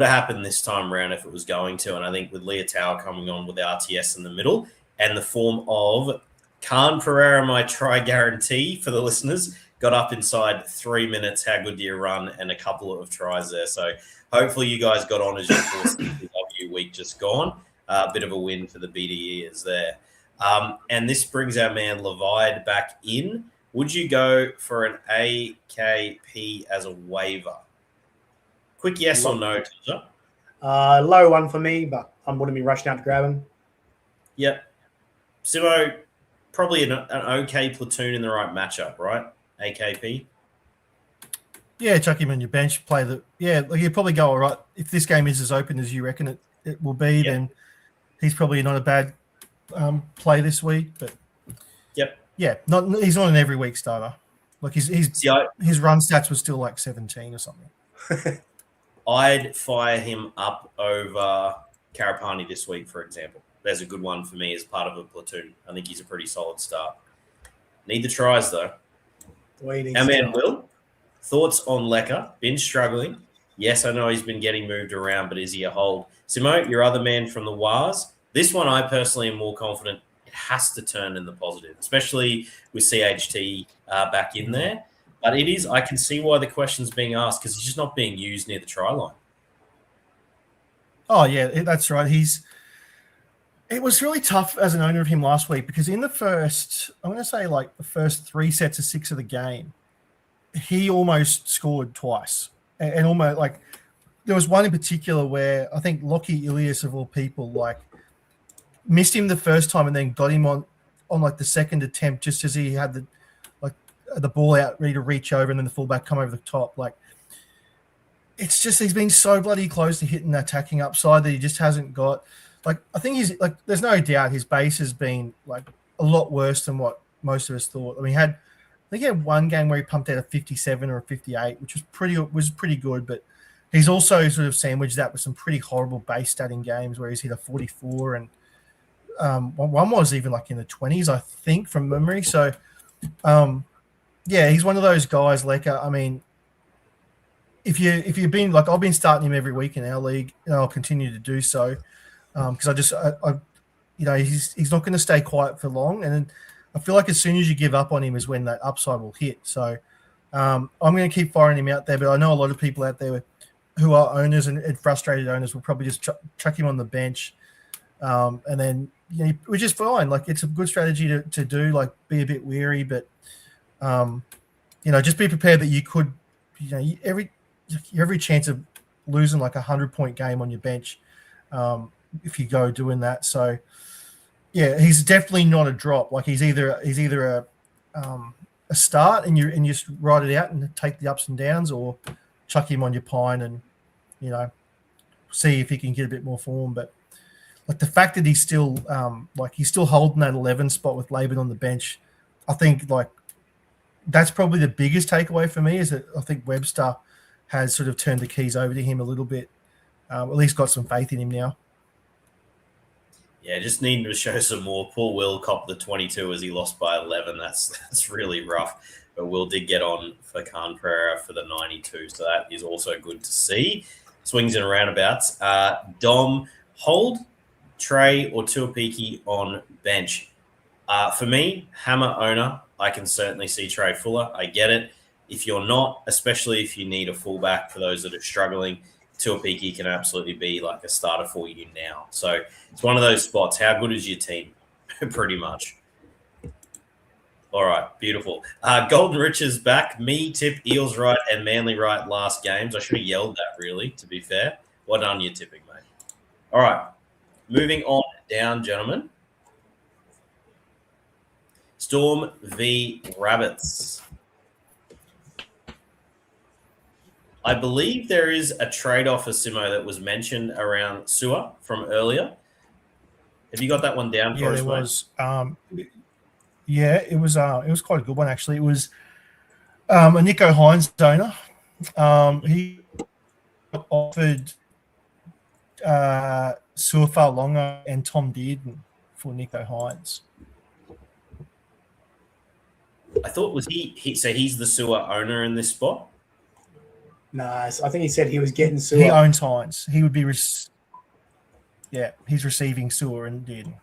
happened this time around if it was going to. And I think with Leah Tower coming on with RTS in the middle and the form of Khan Pereira, my try guarantee for the listeners, got up inside 3 minutes. How good do you run? And a couple of tries there. So hopefully you guys got on as your W week just gone. A bit of a win for the BDE is there. And this brings our man Levide back in. Would you go for an AKP as a waiver? Quick yes or no, Todzer? Low one for me, but I wouldn't be rushing out to grab him. Yep. Simo, probably an okay platoon in the right matchup, right? AKP? Yeah, chuck him on your bench, you'd probably go all right. If this game is as open as you reckon it will be, then he's probably not a bad play this week. But yeah, he's not an every week starter. Like his run stats was still like 17 or something. I'd fire him up over Karapani this week, for example. There's a good one for me as part of a platoon. I think he's a pretty solid start. Need the tries, though. Our man Will, thoughts on Lecker? Been struggling. Yes, I know he's been getting moved around, but is he a hold? Simo, your other man from the Wars. This one I personally am more confident it has to turn in the positive, especially with CHT back in there. But it is, I can see why the question's being asked because he's just not being used near the try line. Oh, yeah, that's right. It was really tough as an owner of him last week because in the first 3 sets of 6 of the game, he almost scored twice. And almost like there was one in particular where I think Lockie Ilias of all people like missed him the first time and then got him on like the second attempt just as he had the ball out ready to reach over and then the fullback come over the top. Like it's just he's been so bloody close to hitting the attacking upside that he just hasn't got. Like I think he's like there's no doubt his base has been like a lot worse than what most of us thought. I mean, he had one game where he pumped out a 57 or a 58, which was pretty good, but he's also sort of sandwiched that with some pretty horrible base statting games where he's hit a 44 and one was even like in the 20s, I think, from memory. So, yeah, he's one of those guys. Lecker. I mean, if you've been like, I've been starting him every week in our league, and I'll continue to do so because he's not going to stay quiet for long, and then I feel like as soon as you give up on him is when that upside will hit. So I'm going to keep firing him out there, but I know a lot of people out there who are owners and frustrated owners will probably just chuck him on the bench, and then which is fine. Like, it's a good strategy to do. Like, be a bit weary, but just be prepared that you could, every chance of losing like 100-point game on your bench if you go doing that. So yeah, he's definitely not a drop. Like, he's either a start and you just ride it out and take the ups and downs, or chuck him on your pine and see if he can get a bit more form. But like, the fact that he's still holding that 11 spot with Laban on the bench, I think like that's probably the biggest takeaway for me, is that I think Webster has sort of turned the keys over to him a little bit. At least got some faith in him now. Yeah, just needing to show some more. Poor Will copped the 22 as he lost by 11. That's really rough. But Will did get on for Khan Pereira for the 92, so that is also good to see. Swings and roundabouts. Dom, hold Trey or Tuapiki on bench. For me, hammer owner, I can certainly see Trey Fuller. I get it. If you're not, especially if you need a fullback for those that are struggling, Tuapiki can absolutely be like a starter for you now. So it's one of those spots. How good is your team? Pretty much. All right, beautiful. Golden Riches back. Me, Tip, Eels right, and Manly right last games. I should have yelled that, really, to be fair. Well done, you tipping, mate. All right, moving on down, gentlemen. Storm v Rabbits. I believe there is a trade-off for Simo that was mentioned around Sewer from earlier. Have you got that one down for us, there mate? was. It was quite a good one, actually. It was a Nico Hines donor. He offered Suafar Longa and Tom Dearden for Nico Hines. I thought was he so he's the Sewer owner in this spot? Nice. I think he said he was getting Sewer. He owns Hines. He would be he's receiving Sewer and Dearden.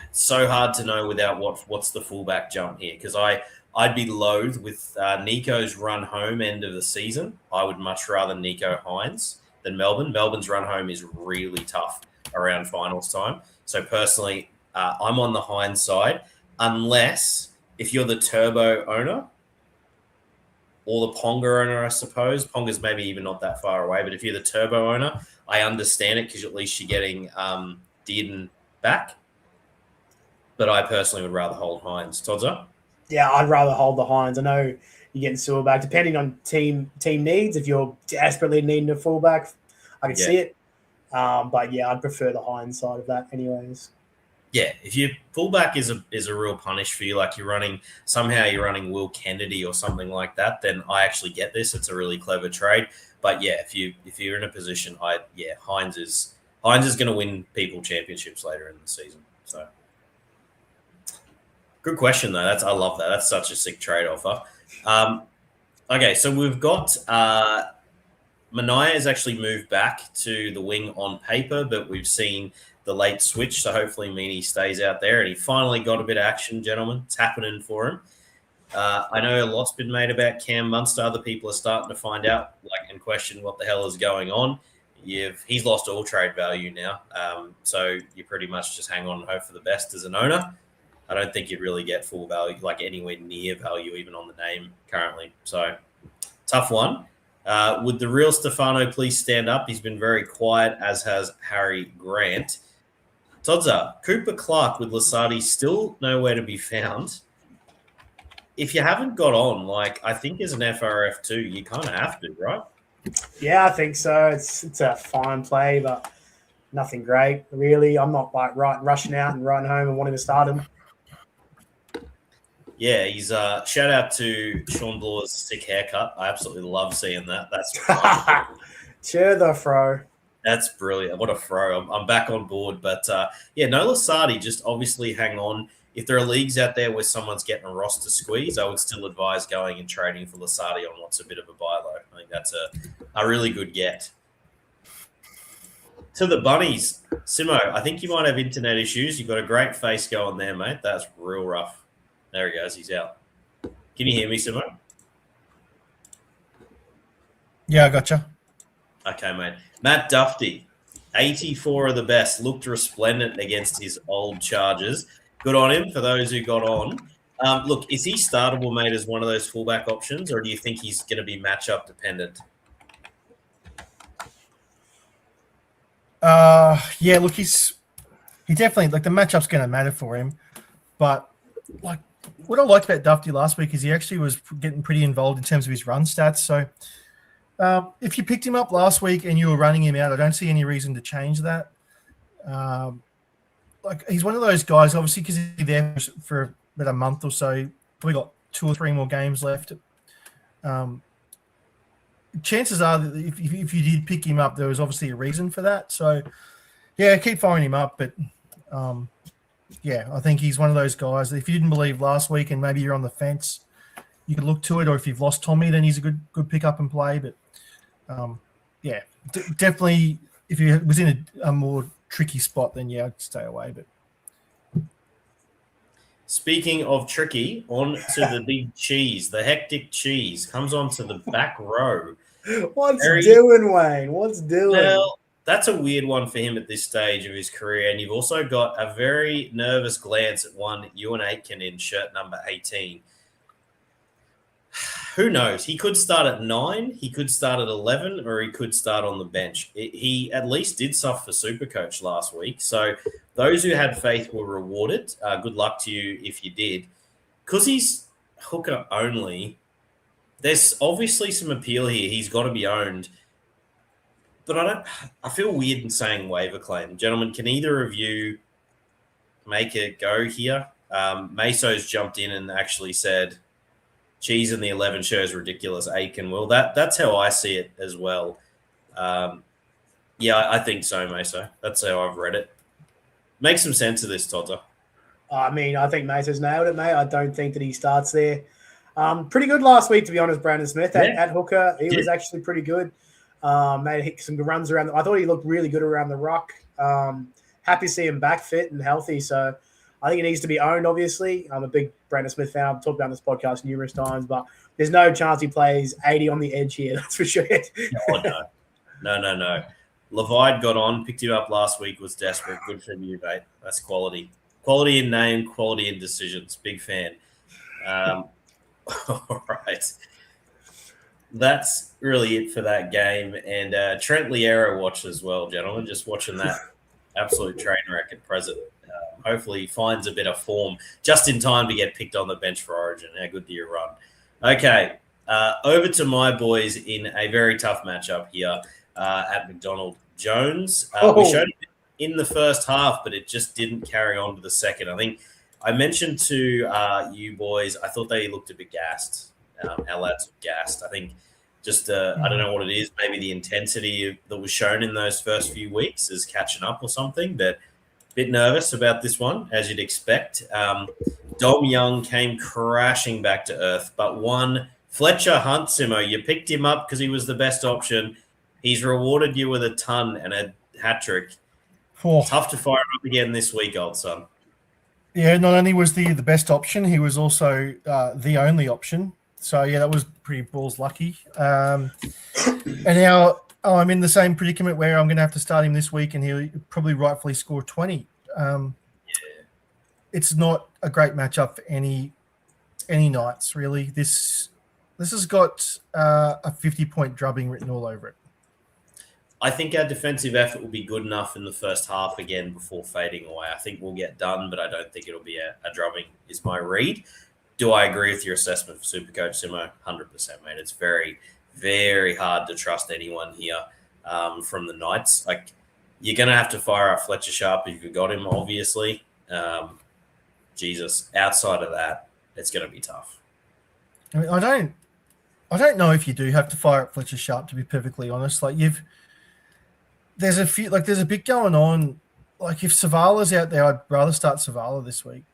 It's so hard to know without what's the fullback jump here, because I'd be loath with Nico's run home end of the season. I would much rather Nico Hines than Melbourne. Melbourne's run home is really tough around finals time. So personally, I'm on the Hines side, unless if you're the Turbo owner or the Ponga owner, I suppose. Ponga's maybe even not that far away, but if you're the Turbo owner, I understand it because at least you're getting Dearden back. But I personally would rather hold Hines. Todzer? Yeah, I'd rather hold the Hines. I know you're getting Sewer back, depending on team needs. If you're desperately needing a fullback, I can see it. But yeah, I'd prefer the Hines side of that anyways. Yeah, if your fullback is a real punish for you, like you're running Will Kennedy or something like that, then I actually get this. It's a really clever trade. But yeah, if you're in a position, Hines is going to win people championships later in the season. So good question though. I love that. That's such a sick trade offer. Okay, so we've got Mania has actually moved back to the wing on paper, but we've seen the late switch, so hopefully Meany stays out there, and he finally got a bit of action, gentlemen. It's happening for him. I know a lot's been made about Cam Munster. Other people are starting to find out and question what the hell is going on. He's lost all trade value now, so you pretty much just hang on and hope for the best as an owner. I don't think you'd really get full value, like anywhere near value, even on the name currently. So tough one. Would the real Stefano please stand up? He's been very quiet, as has Harry Grant. Todza, Cooper Clark with Lasardi still nowhere to be found. If you haven't got on, I think as an FRF2, you kind of have to, right? Yeah, I think so. It's a fine play, but nothing great, really. I'm not rushing out and running home and wanting to start him. Yeah, he's shout out to Sean Bloor's sick haircut. I absolutely love seeing that. That's cheer the fro. That's brilliant. What a throw. I'm back on board. But yeah, no Lasardi, just obviously hang on. If there are leagues out there where someone's getting a roster squeeze, I would still advise going and trading for Lasardi on what's a bit of a buy low. I think that's a really good get. To the bunnies, Simo, I think you might have internet issues. You've got a great face going there, mate. That's real rough. There he goes. He's out. Can you hear me, Simo? Yeah, I gotcha. Okay, mate. Matt Duffy, 84 of the best, looked resplendent against his old Chargers. Good on him for those who got on. Look, is he startable, mate, as one of those fullback options, or do you think he's going to be matchup dependent? Yeah, look, he definitely, like, the matchup's going to matter for him. But, like, what I liked about Duffy last week is he actually was getting pretty involved in terms of his run stats. So, if you picked him up last week and you were running him out, I don't see any reason to change that. Like, he's one of those guys, obviously, because he's there for about a month or so. We got 2 or 3 more games left. Chances are that if you did pick him up, there was obviously a reason for that. So, yeah, keep firing him up. But, yeah, I think he's one of those guys that if you didn't believe last week and maybe you're on the fence, you could look to it. Or if you've lost Tommy, then he's a good pick up and play. But, yeah, definitely if he was in a more tricky spot, then, yeah, I'd stay away. But speaking of tricky, on to the big cheese. The hectic cheese comes onto the back row. What's doing, Wayne? What's doing? Well, that's a weird one for him at this stage of his career. And you've also got a very nervous glance at one Ewan Aitken in shirt number 18. Who knows? He could start at 9, he could start at 11, or he could start on the bench. He at least did stuff for SuperCoach last week. So those who had faith were rewarded. Good luck to you if you did. Because he's hooker only, there's obviously some appeal here. He's got to be owned. But I feel weird in saying waiver claim. Gentlemen, can either of you make a go here? Meso's jumped in and actually said, cheese in the 11 shows ridiculous. Aiken will. That's how I see it as well. Yeah, I think so, Meso. That's how I've read it. Make some sense of this, Todder. I mean, I think Meso's nailed it, mate. I don't think that he starts there. Pretty good last week, to be honest, Brandon Smith at hooker. He was actually pretty good. Made some good runs around. I thought he looked really good around the ruck. Happy to see him back fit and healthy. So I think he needs to be owned, obviously. I'm a big Brandon Smith fan. I've talked about this podcast numerous times, but there's no chance he plays 80 on the edge here. That's for sure. No. Levide got on, picked him up last week, was desperate. Good for you, mate. That's quality. Quality in name, quality in decisions. Big fan. All right. That's really it for that game. And Trent Liera watched as well, gentlemen. Just watching that absolute train wreck at present. Hopefully he finds a bit of form just in time to get picked on the bench for Origin. How good do you run? Okay, over to my boys in a very tough matchup here at McDonald Jones. We showed it in the first half, but it just didn't carry on to the second. I think I mentioned to you boys, I thought they looked a bit gassed. Our lads were gassed. I think just, I don't know what it is, maybe the intensity that was shown in those first few weeks is catching up or something, but bit nervous about this one, as you'd expect. Dom Young came crashing back to earth, but one Fletcher Hunt, Simo, you picked him up because he was the best option. He's rewarded you with a ton and a hat trick. Tough to fire up again this week, old son. Yeah, not only was the best option, he was also the only option. So, yeah, that was pretty balls lucky. And now I'm in the same predicament where I'm going to have to start him this week and he'll probably rightfully score 20. It's not a great matchup for any nights, really. This has got a 50-point drubbing written all over it. I think our defensive effort will be good enough in the first half again before fading away. I think we'll get done, but I don't think it'll be a drubbing is my read. Do I agree with your assessment for SuperCoach, Simo? 100%, mate. It's very, very hard to trust anyone here from the Knights. Like, you're going to have to fire up Fletcher Sharp if you've got him, obviously. Jesus, outside of that, it's going to be tough. I mean, I don't know if you do have to fire up Fletcher Sharp, to be perfectly honest. Like there's a bit going on. Like if Savala's out there, I'd rather start Savala this week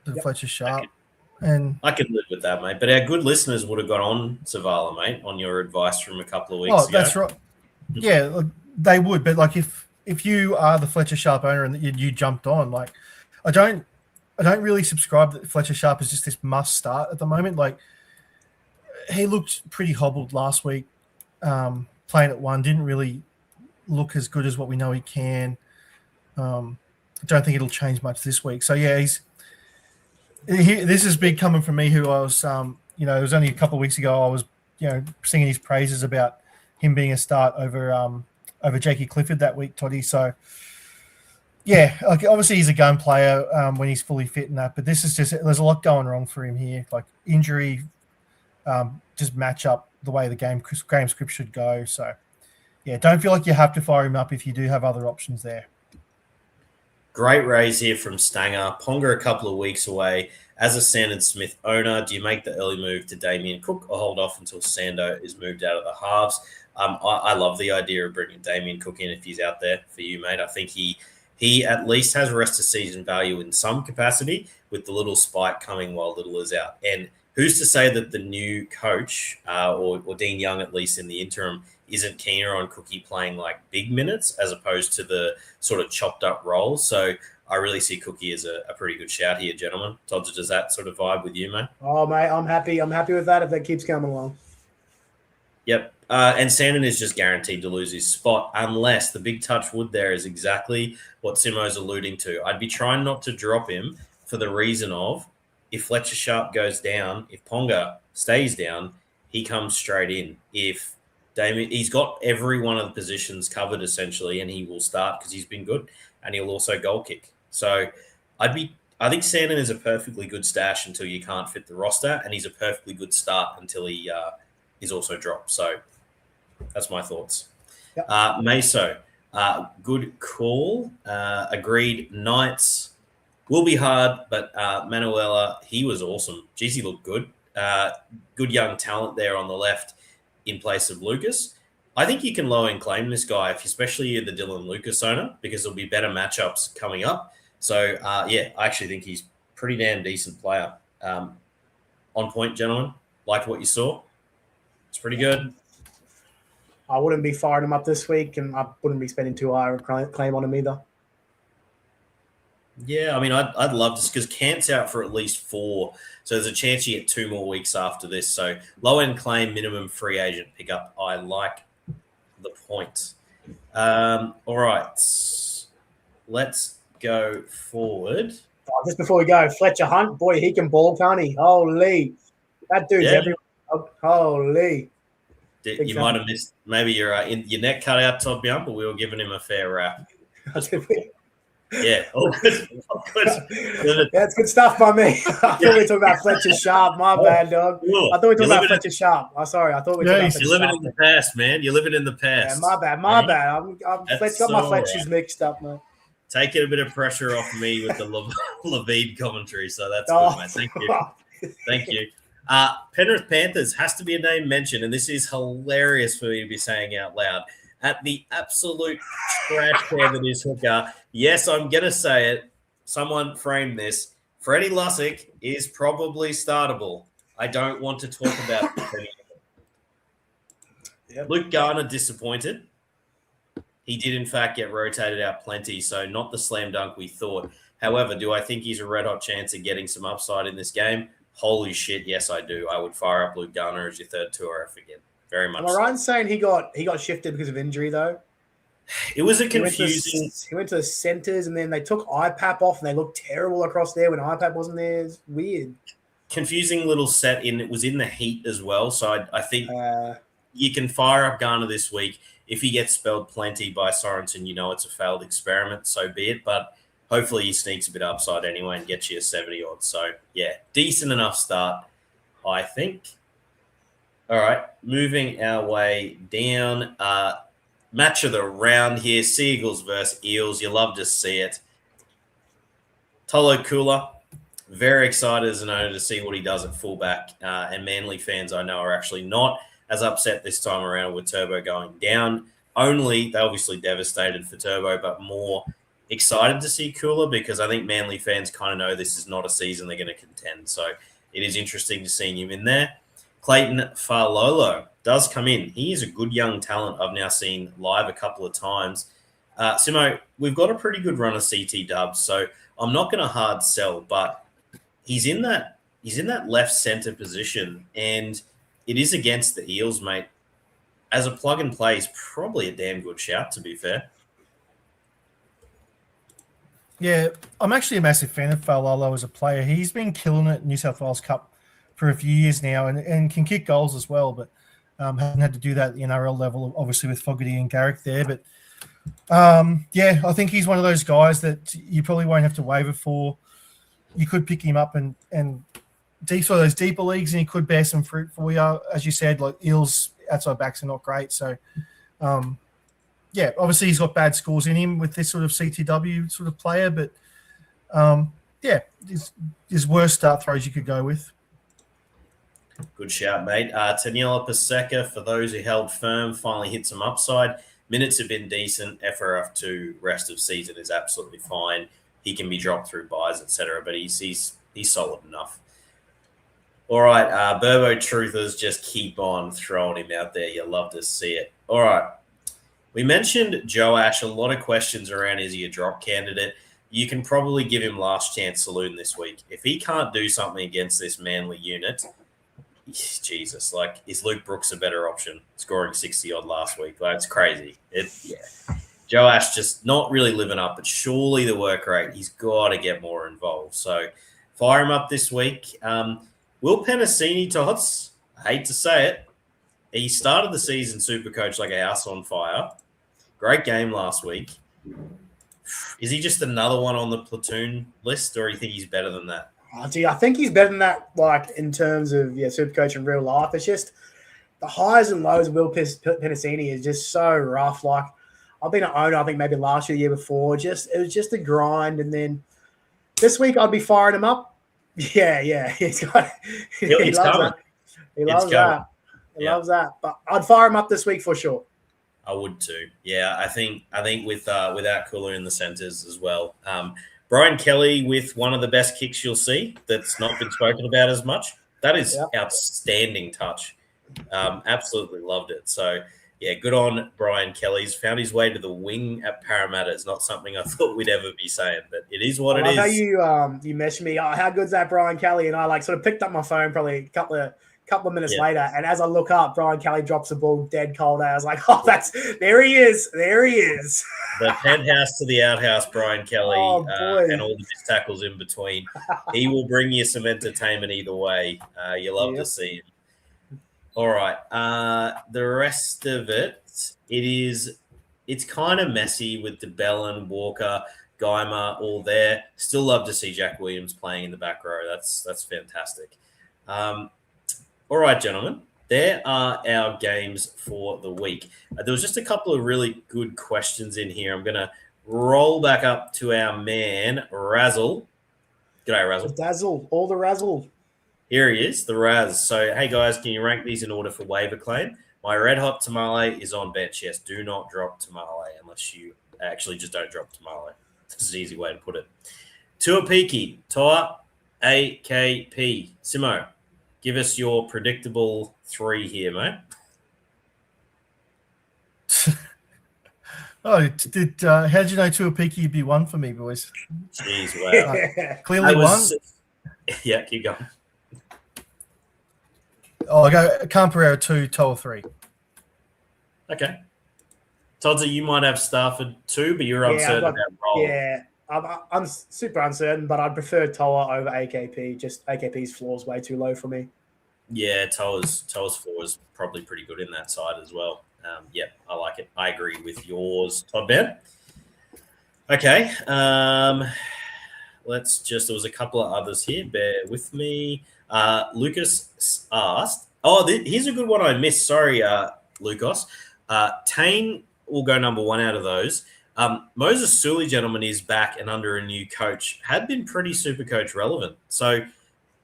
than Fletcher Sharp. I can live with that, mate. But our good listeners would have got on Savala, mate, on your advice from a couple of weeks ago. That's right. Yeah, they would. But like if you are the Fletcher Sharp owner and you jumped on, like I don't really subscribe that Fletcher Sharp is just this must start at the moment. Like he looked pretty hobbled last week, playing at one. Didn't really look as good as what we know he can. I don't think it'll change much this week. So yeah, this is big coming from me, who I was, it was only a couple of weeks ago I was, singing his praises about him being a start over Jakey Clifford that week, Toddy. So yeah, like obviously he's a gun player when he's fully fit and that, but this is there's a lot going wrong for him here, like injury, just match up the way the game script should go. So yeah, don't feel like you have to fire him up if you do have other options there. Great raise here from Stanger. Ponga a couple of weeks away. As a Sandon Smith owner, do you make the early move to Damien Cook or hold off until Sando is moved out of the halves? I love the idea of bringing Damien Cook in if he's out there for you, mate. I think he at least has rest of season value in some capacity with the little spike coming while Little is out. And who's to say that the new coach or Dean Young, at least in the interim, isn't keener on Cookie playing like big minutes as opposed to the sort of chopped up roles. So I really see Cookie as a pretty good shout here, gentlemen. Todd, does that sort of vibe with you, mate? Oh, mate, I'm happy. I'm happy with that if that keeps coming along. Yep. And Sandon is just guaranteed to lose his spot unless the big touch wood there is exactly what Simo's alluding to. I'd be trying not to drop him for the reason of if Fletcher Sharp goes down, if Ponga stays down, he comes straight in. If Damien, he's got every one of the positions covered essentially, and he will start because he's been good, and he'll also goal kick. So I think Sandon is a perfectly good stash until you can't fit the roster, and he's a perfectly good start until he is also dropped. So that's my thoughts. Yep. Meso, good call. Agreed. Knights will be hard, but Manuela, he was awesome. Jeez, he looked good. Good young talent there on the left in place of Lucas. I think you can low and claim this guy, especially you're the Dylan Lucas owner, because there'll be better matchups coming up. So, I actually think he's pretty damn decent player. On point, gentlemen. Liked what you saw. It's pretty good. I wouldn't be firing him up this week, and I wouldn't be spending too high a claim on him either. Yeah, I mean, I'd love this because Camp's out for at least 4. So there's a chance you get 2 more weeks after this. So low-end claim, minimum free agent pickup. I like the point. All right. Let's go forward. Just before we go, Fletcher Hunt, boy, he can ball, can't he? Holy. That dude's everywhere. Holy. You might have missed maybe your neck cut out, Todd Bian, but we were giving him a fair rap. Yeah, all good. All good. That's good stuff by me. I thought we were talking about Fletcher Sharp. My bad, dog. I thought we were talking about Fletcher Sharp. I'm sorry. I thought we were talking about Fletcher You're living in the past, man. You're living in the past. Yeah, my bad. I'm got my Fletchers mixed up, man. Taking a bit of pressure off me with the Levid commentary, so that's good, mate. Thank you. Thank you. Penrith Panthers has to be a name mentioned, and this is hilarious for me to be saying out loud. At the absolute trash can that is Hooker. Yes, I'm going to say it. Someone framed this. Freddie Lussick is probably startable. I don't want to talk about it. Yep. Luke Garner disappointed. He did, in fact, get rotated out plenty, so not the slam dunk we thought. However, do I think he's a red-hot chance of getting some upside in this game? Holy shit, yes, I do. I would fire up Luke Garner as your third tour if again. Very much. Am I right in saying he got shifted because of injury, though? It was a confusing... He went to the centres, and then they took IPAP off, and they looked terrible across there when IPAP wasn't there. It's weird. Confusing little set in. It was in the heat as well, so I think you can fire up Garner this week. If he gets spelled plenty by Sorensen, you know it's a failed experiment, so be it. But hopefully he sneaks a bit upside anyway and gets you a 70-odd. So, yeah, decent enough start, I think. All right, moving our way down. Match of the round here, Seagulls versus Eels. You love to see it. Tolo Kula, Very excited as an owner to see what he does at fullback. And Manly fans I know are actually not as upset this time around with Turbo going down. They're obviously devastated for Turbo, but more excited to see Cooler because I think Manly fans kind of know this is not a season they're going to contend. So it is interesting to see him in there. Clayton Falolo does come in. He is a good young talent I've now seen live a couple of times. Simo, we've got a pretty good run of CT dubs, so I'm not going to hard sell, but he's in that left center position, and it is against the Eels, mate. As a plug and play, is probably a damn good shout, to be fair. Yeah, I'm actually a massive fan of Falolo as a player. He's been killing it in New South Wales Cup for a few years now and can kick goals as well, but haven't had to do that at the NRL level, obviously with Fogarty and Garrick there. But, I think he's one of those guys that you probably won't have to waiver for. You could pick him up and for those deeper leagues, and he could bear some fruit for you. As you said, like Eels outside backs are not great. So, obviously he's got bad scores in him with this sort of CTW sort of player, but there's worse start throws you could go with. Good shout, mate. Taniela Paseka, for those who held firm, finally hit some upside. Minutes have been decent. FRF2 rest of season is absolutely fine. He can be dropped through buys, etc., but he's solid enough. All right, Burbo Truthers just keep on throwing him out there. You love to see it. All right. We mentioned Joe Ash. A lot of questions around, is he a drop candidate? You can probably give him last chance saloon this week. If he can't do something against this Manly unit, Jesus, is Luke Brooks a better option, scoring 60-odd last week? It's crazy. Joe Ash just not really living up, but surely the work rate, he's got to get more involved. So fire him up this week. Will Penasini, Tots, I hate to say it, he started the season SuperCoach like a house on fire. Great game last week. Is he just another one on the platoon list, or do you think he's better than that? I think he's better than that, in terms of SuperCoach in real life. It's just the highs and lows of Will Penasini is just so rough. I've been an owner, I think maybe last year, the year before. It was just a grind, and then this week I'd be firing him up. Yeah, he loves that. He loves that. He loves that. But I'd fire him up this week for sure. I would too. Yeah, I think without Kulu in the centres as well. Brian Kelly with one of the best kicks you'll see that's not been spoken about as much. That is outstanding touch. Absolutely loved it. So, good on Brian Kelly. He's found his way to the wing at Parramatta. It's not something I thought we'd ever be saying, but it is what it is. How you messaged me, how good's that Brian Kelly? And I sort of picked up my phone probably a couple of minutes later, and as I look up, Brian Kelly drops the ball dead cold. I was like, there he is. The penthouse to the outhouse, Brian Kelly, and all the missed tackles in between. He will bring you some entertainment either way. You love to see him. All right. The rest of it's kind of messy with DeBellin, Walker, Geimer all there. Still love to see Jack Williams playing in the back row. That's fantastic. All right, gentlemen. There are our games for the week. There was just a couple of really good questions in here. I'm going to roll back up to our man, Razzle. G'day, Razzle. Dazzle, all the razzle. Here he is, the Raz. So, hey, guys, can you rank these in order for waiver claim? My red hot tamale is on bench. Yes, do not drop tamale unless you actually just don't drop tamale. It's an easy way to put it. Tuapiki, Toa, AKP. Simo, give us your predictable 3 here, mate. How did you know Tuapiki would be 1 for me, boys? Jeez, wow. Clearly 1. Yeah, keep going. I go Camperero 2, Toa 3. Okay. Toddsy, you might have Stafford 2, but you're uncertain about role. Yeah, I'm super uncertain, but I'd prefer Toa over AKP. Just AKP's floor is way too low for me. Yeah, Toa's floor is probably pretty good in that side as well. I like it. I agree with yours, Todd Ben. Okay. There was a couple of others here. Bear with me. Lucas asked, here's a good one I missed. Sorry, Lucas. Tane will go number 1 out of those. Moses Suli, gentlemen, is back and under a new coach. Had been pretty SuperCoach relevant. So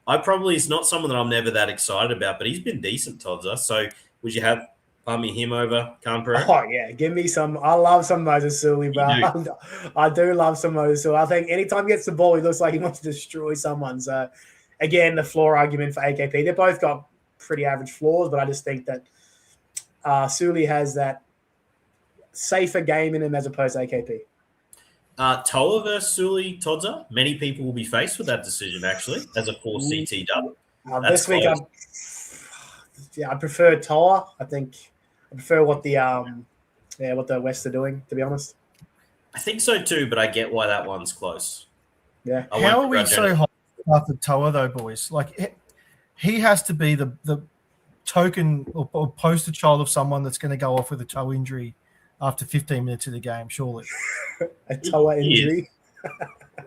it's not someone that I'm never that excited about, but he's been decent, Todzer. So would you have him over Khan-Pereira? Oh, yeah. Give me some. I love some Moses Suli, bro. I do love some Moses Suli. I think anytime he gets the ball, he looks like he wants to destroy someone. So, again, the floor argument for AKP. They both got pretty average floors, but I just think that Suli has that safer game in him as opposed to AKP. Toa versus Suli, Todzer. Many people will be faced with that decision, actually, as a 4 CT dub. This week, I prefer Toa. I think I prefer what the West are doing, to be honest. I think so too, but I get why that one's close. Yeah. How are we so hot after Toa, though, boys? Like, he has to be the token or poster child of someone that's going to go off with a toe injury after 15 minutes of the game, surely. A toe injury.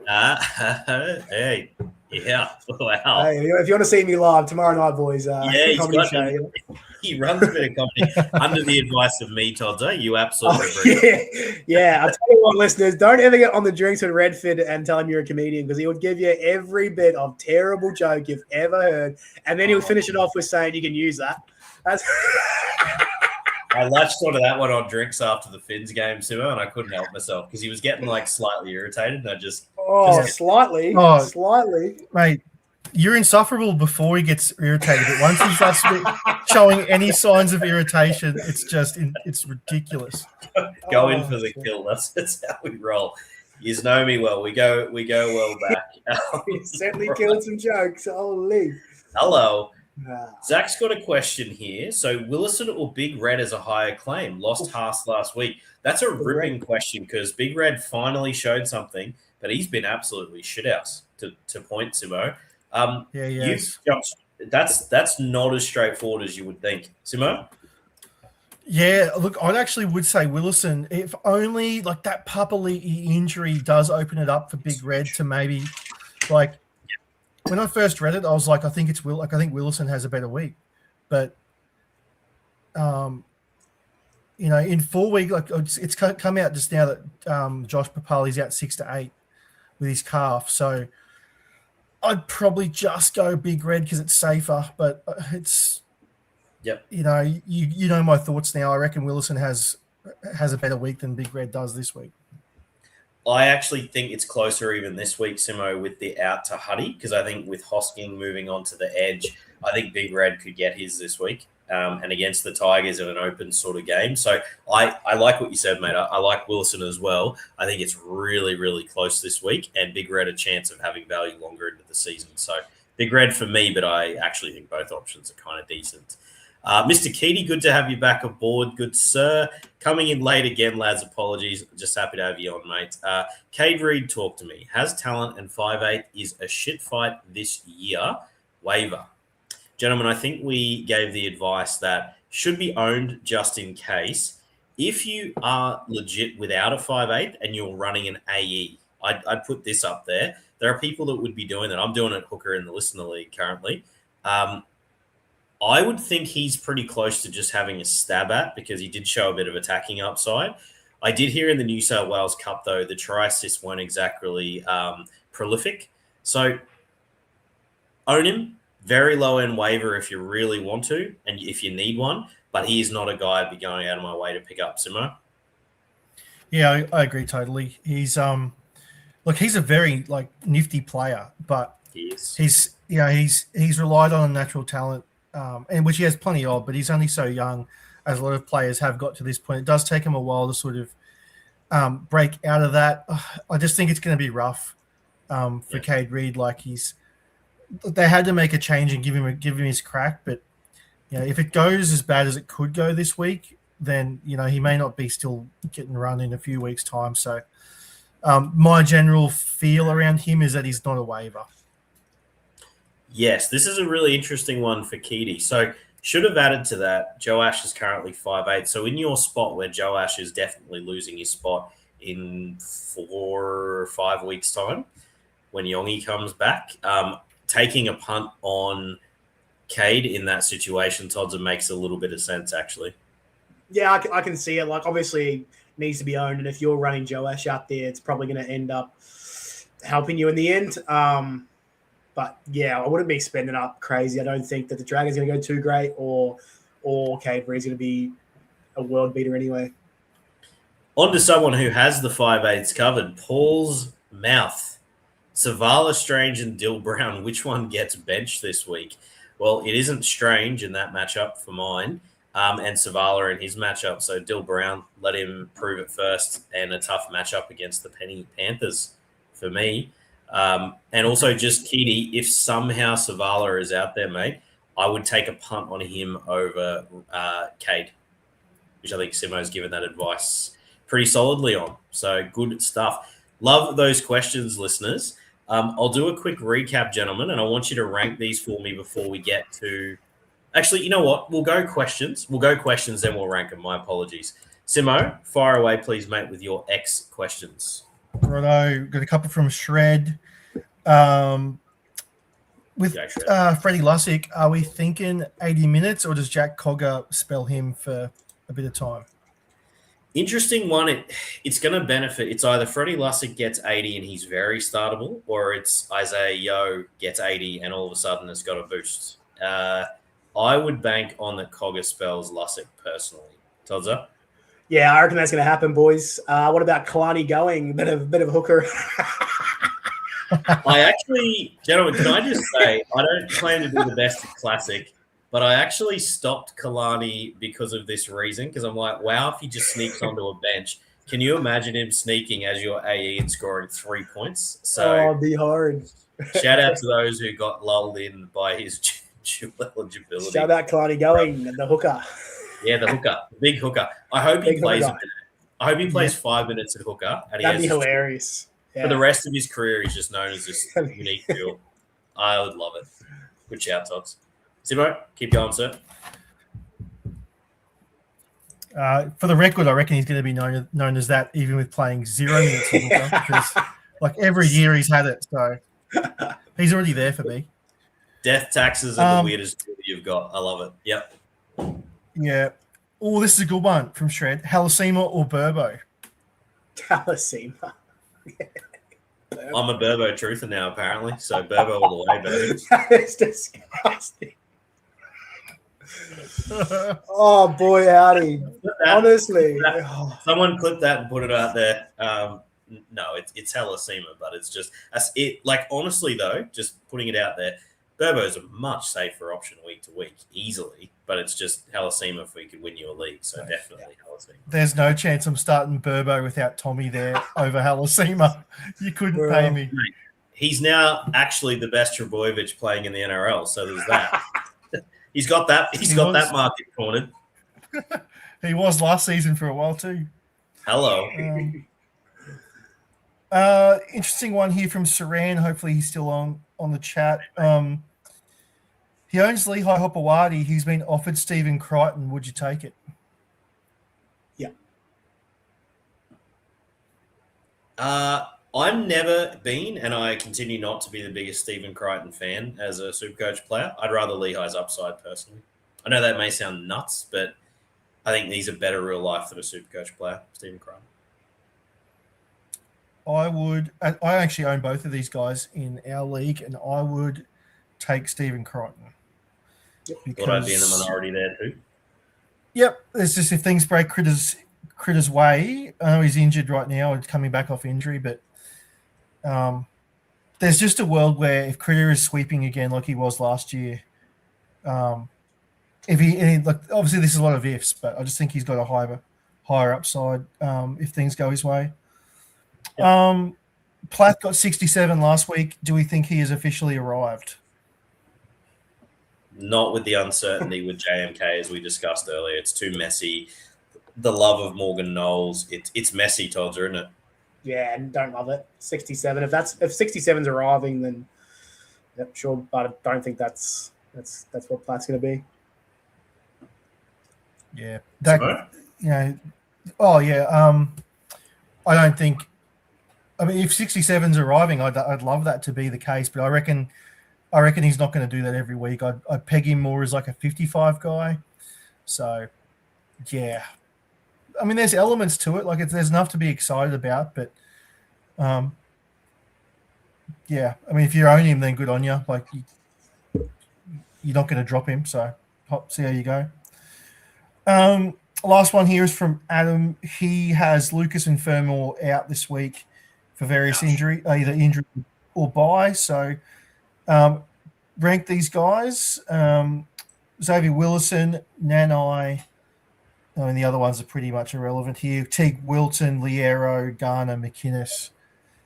Hey, yeah, wow. Hey, if you want to see me live tomorrow night, boys, comedy show. He runs a bit of comedy under the advice of me, Todzer. You absolutely yeah. I'll tell you what, listeners, don't ever get on the drinks with Redford and tell him you're a comedian, because he would give you every bit of terrible joke you've ever heard, and then he would finish it off with saying you can use that. I latched onto that one on drinks after the Finns game, Simo, and I couldn't help myself because he was getting like slightly irritated, and I just slightly, mate. You're insufferable before he gets irritated, but once he starts showing any signs of irritation, it's ridiculous. Go in for the kill. That's how we roll. You know me well. We go well back. Certainly killed some jokes. Holy. Hello. Zach's got a question here. So Willison or Big Red as a higher claim? Lost Haas last week. That's a ripping question because Big Red finally showed something, but he's been absolutely shithouse to point, Simo. That's not as straightforward as you would think. Simo? Yeah, look, I actually would say Willison, if only like that Papali'i injury does open it up for Big Red to maybe like when I first read it, I was like, I think Willison has a better week. But in 4 weeks, like it's come out just now that Josh Papali's out 6 to 8 with his calf. So I'd probably just go Big Red because it's safer, but it's you know my thoughts now. I reckon Willison has a better week than Big Red does this week. I actually think it's closer even this week, Simo, with the out to Huddy, because I think with Hosking moving on to the edge, I think Big Red could get his this week and against the Tigers in an open sort of game. So I like what you said, mate. I like Wilson as well. I think it's really, really close this week, and Big Red a chance of having value longer into the season. So Big Red for me, but I actually think both options are kind of decent. Mr. Keaty, good to have you back aboard. Good, sir. Coming in late again, lads. Apologies. Just happy to have you on, mate. Cade Reed, talk to me. Has talent and 5'8" is a shit fight this year. Waiver. Gentlemen, I think we gave the advice that should be owned just in case. If you are legit without a 5'8" and you're running an AE, I'd put this up there. There are people that would be doing that. I'm doing it hooker in the listener league currently. I would think he's pretty close to just having a stab at because he did show a bit of attacking upside. I did hear in the New South Wales Cup, though, the try assists weren't exactly prolific. So own him. Very low-end waiver if you really want to and if you need one, but he is not a guy I'd be going out of my way to pick up, Simo. Yeah, I agree totally. He's he's a very nifty player, but he's relied on natural talent. And which he has plenty of, but he's only so young, as a lot of players have got to this point. It does take him a while to sort of break out of that. I just think it's going to be rough for Cade Reed. They had to make a change and give him his crack, but if it goes as bad as it could go this week, then he may not be still getting run in a few weeks' time. So my general feel around him is that he's not a waiver. Yes, this is a really interesting one for Keaty. So should have added to that, Joe Ash is currently 5'8". So in your spot where Joe Ash is definitely losing his spot in 4 or 5 weeks' time when Yongi comes back, taking a punt on Cade in that situation, Todzer, makes a little bit of sense, actually. Yeah, I can see it. Obviously, needs to be owned. And if you're running Joash out there, it's probably going to end up helping you in the end. But yeah, I wouldn't be spending up crazy. I don't think that the Dragon's going to go too great, or Cadbury's going to be a world beater anyway. On to someone who has the 5/8 covered. Paul's mouth. Savala, Strange, and Dill Brown. Which one gets benched this week? Well, it isn't Strange in that matchup for mine, and Savala in his matchup. So Dill Brown, let him prove it first, and a tough matchup against the Penny Panthers for me. And also just Keedy, if somehow Savala is out there, mate, I would take a punt on him over Cade, which I think Simo's given that advice pretty solidly on. So good stuff. Love those questions, listeners. I'll do a quick recap, gentlemen, and I want you to rank these for me before we get to... Actually, you know what? We'll go questions, then we'll rank them. My apologies. Simo, fire away, please, mate, with your X questions. Righto, got a couple from Shred. With Freddie Lussick, are we thinking 80 minutes, or does Jack Cogger spell him for a bit of time? Interesting one. It's going to benefit. It's either Freddie Lussick gets 80 and he's very startable, or it's Isaiah Yeo gets 80 and all of a sudden has got a boost. I would bank on that Cogger spells Lussick personally. Todza? Yeah, I reckon that's going to happen, boys. What about Kalani going? Bit of a hooker. I actually, gentlemen, can I just say, I don't claim to be the best at Classic, but I actually stopped Kalani because of this reason, because I'm like, wow, if he just sneaks onto a bench, can you imagine him sneaking as your AE and scoring 3 points? So, it'd be hard. Shout out to those who got lulled in by his dual eligibility. Shout out Kalani going, the hooker. Yeah, the hooker, the big hooker. I hope he plays a minute. I hope he plays 5 minutes at hooker. And that'd be hilarious. Yeah. For the rest of his career, he's just known as this unique duel. I would love it. Good shout, Tots. Simo, keep going, sir. For the record, I reckon he's going to be known as that, even with playing 0 minutes of hooker, because like every year he's had it. So he's already there for me. Death taxes are the weirdest duel you've got. I love it. Yep. Yeah. Oh, this is a good one from Shred. Halasima or Burbo? Halasima. I'm a Burbo truther now, apparently. So Burbo all the way, baby. That is disgusting. Oh, boy, howdy. Honestly. Someone clip that and put it out there. No, it's Halasima, but it's just... honestly, though, just putting it out there, Burbo is a much safer option week to week, easily. But it's just Halasima if we could win you a league. So definitely Halasima. There's no chance I'm starting Burbo without Tommy there over Halasima. You couldn't pay me. He's now actually the best Trebojevic playing in the NRL. So there's that. He's got that. He's got that market cornered. He was last season for a while too. Hello. Interesting one here from Saran. Hopefully he's still on the chat. He owns Lehigh Hopewadi. He's been offered Stephen Crichton. Would you take it? Yeah. I've never been, and I continue not to be the biggest Stephen Crichton fan as a Supercoach player. I'd rather Lehigh's upside personally. I know that may sound nuts, but I think he's a better real life than a Supercoach player, Stephen Crichton. I actually own both of these guys in our league, and I would take Stephen Crichton. Thought I'd be in the minority there too. Yep. It's just if things break Critter's way. I know he's injured right now and coming back off injury, but there's just a world where if Critter is sweeping again like he was last year, obviously this is a lot of ifs, but I just think he's got a higher upside if things go his way. Yep. Plath got 67 last week. Do we think he has officially arrived? Not with the uncertainty with JMK, as we discussed earlier. It's too messy. The love of Morgan Knowles. It's messy, Todd, isn't it? Yeah, and don't love it. 67. If 67's arriving, then yep, sure. But I don't think that's what Platt's going to be. Yeah. I don't think. I mean, if 67's arriving, I'd love that to be the case, but I reckon he's not going to do that every week. I'd peg him more as like a 55 guy. So, yeah. I mean, there's elements to it. Like, there's enough to be excited about. But, yeah, I mean, if you own him, then good on you. Like, you're not going to drop him. So, see how you go. Last one here is from Adam. He has Lucas and Fermor out this week for various injury, either injury or bye. So, rank these guys. Xavier Willison, Nanai. I mean, the other ones are pretty much irrelevant here. Teague Wilton, Liero, Garner, McInnes.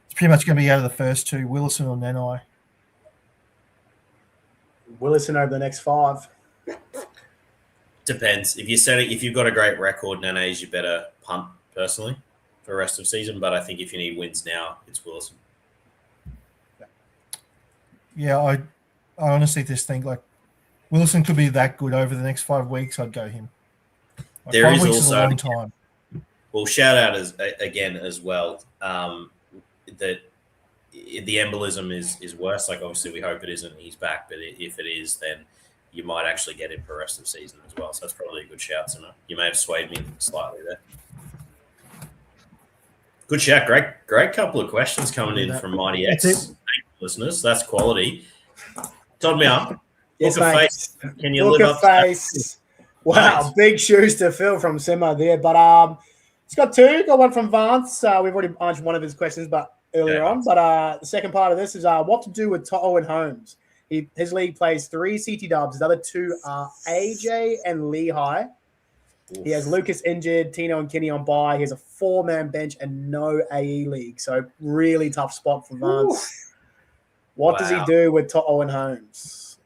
It's pretty much going to be out of the first two, Willison or Nanai. Willison over the next 5. Depends. If you've got a great record, Nanai's you better punt personally for the rest of the season. But I think if you need wins now, it's Willison. Yeah, I honestly just think like Willison could be that good over the next 5 weeks. I'd go him. Like, there 5 is weeks also is a long time. Well, shout out as well that the embolism is worse. Like obviously we hope it isn't. He's back, but if it is, then you might actually get him for the rest of the season as well. So that's probably a good shout. So you may have swayed me slightly there. Good shout. Great couple of questions coming in from Mighty X. Thank you, listeners. That's quality. Todd me up. Yes, Look mate. face. Can you live up to that? Wow, Nice. big shoes to fill from Simo there. But it's got 2. Got one from Vance. We've already answered one of his questions, but earlier on. But the second part of this is what to do with To'o and Holmes. His league plays 3 CT dubs. His other 2 are AJ and Lehigh. Oof. He has Lucas injured, Tino and Kinney on bye. He has a 4-man bench and no AE league. So really tough spot for Vance. What does he do with To'o and Holmes?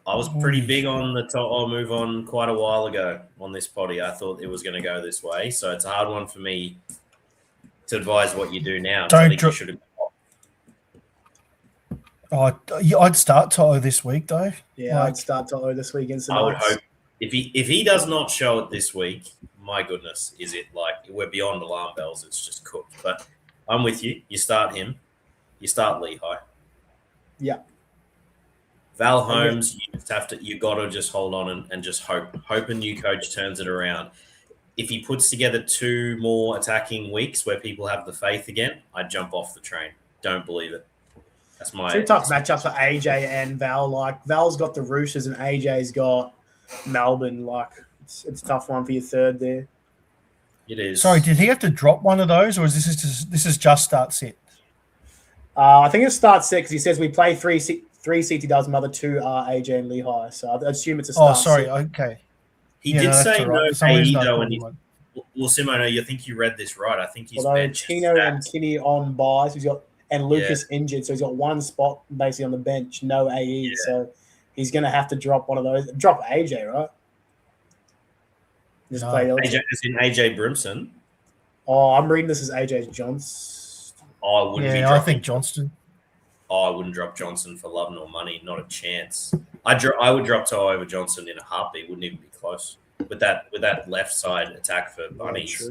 I was pretty big on the To'o move on quite a while ago on this potty. I thought it was going to go this way. So it's a hard one for me to advise what you do now. I think you should have. I'd start To'o this week, though. Yeah, I'd start To'o this week against the I would Knights. hope if he does not show it this week, my goodness, is it like we're beyond alarm bells? It's just cooked. But I'm with you. You start him. You start Lehigh. Yeah. Val Holmes, you got to just hold on and just hope a new coach turns it around. If he puts together 2 more attacking weeks where people have the faith again, I'd jump off the train. Don't believe it. That's my 2 tough matchups for AJ and Val. Like Val's got the Roosters and AJ's got Melbourne. Like it's a tough one for your third there. It is. Sorry, did he have to drop one of those, or is this is just start sit? I think it starts 6. He says we play 3 CT dubs, and the other 2 are AJ and Lehigh. So I assume it's a start. Oh, sorry. Sit. Okay. He did say no AE though, and well, Simo, I think you read this right. I think he's Although bench. Tino and Kinney on bye, so he's got and Lucas injured, so he's got 1 spot basically on the bench, no AE. Yeah. So he's going to have to drop one of those. Drop AJ, right? Just play AJ, as in AJ Brimson. Oh, I'm reading this as AJ Johnston. I wouldn't be yeah, dropping. I think Johnston. I wouldn't drop Johnson for love nor money. Not a chance. I would drop To'o over Johnson in a heartbeat. Wouldn't even be close. With that left side attack for Bunnies,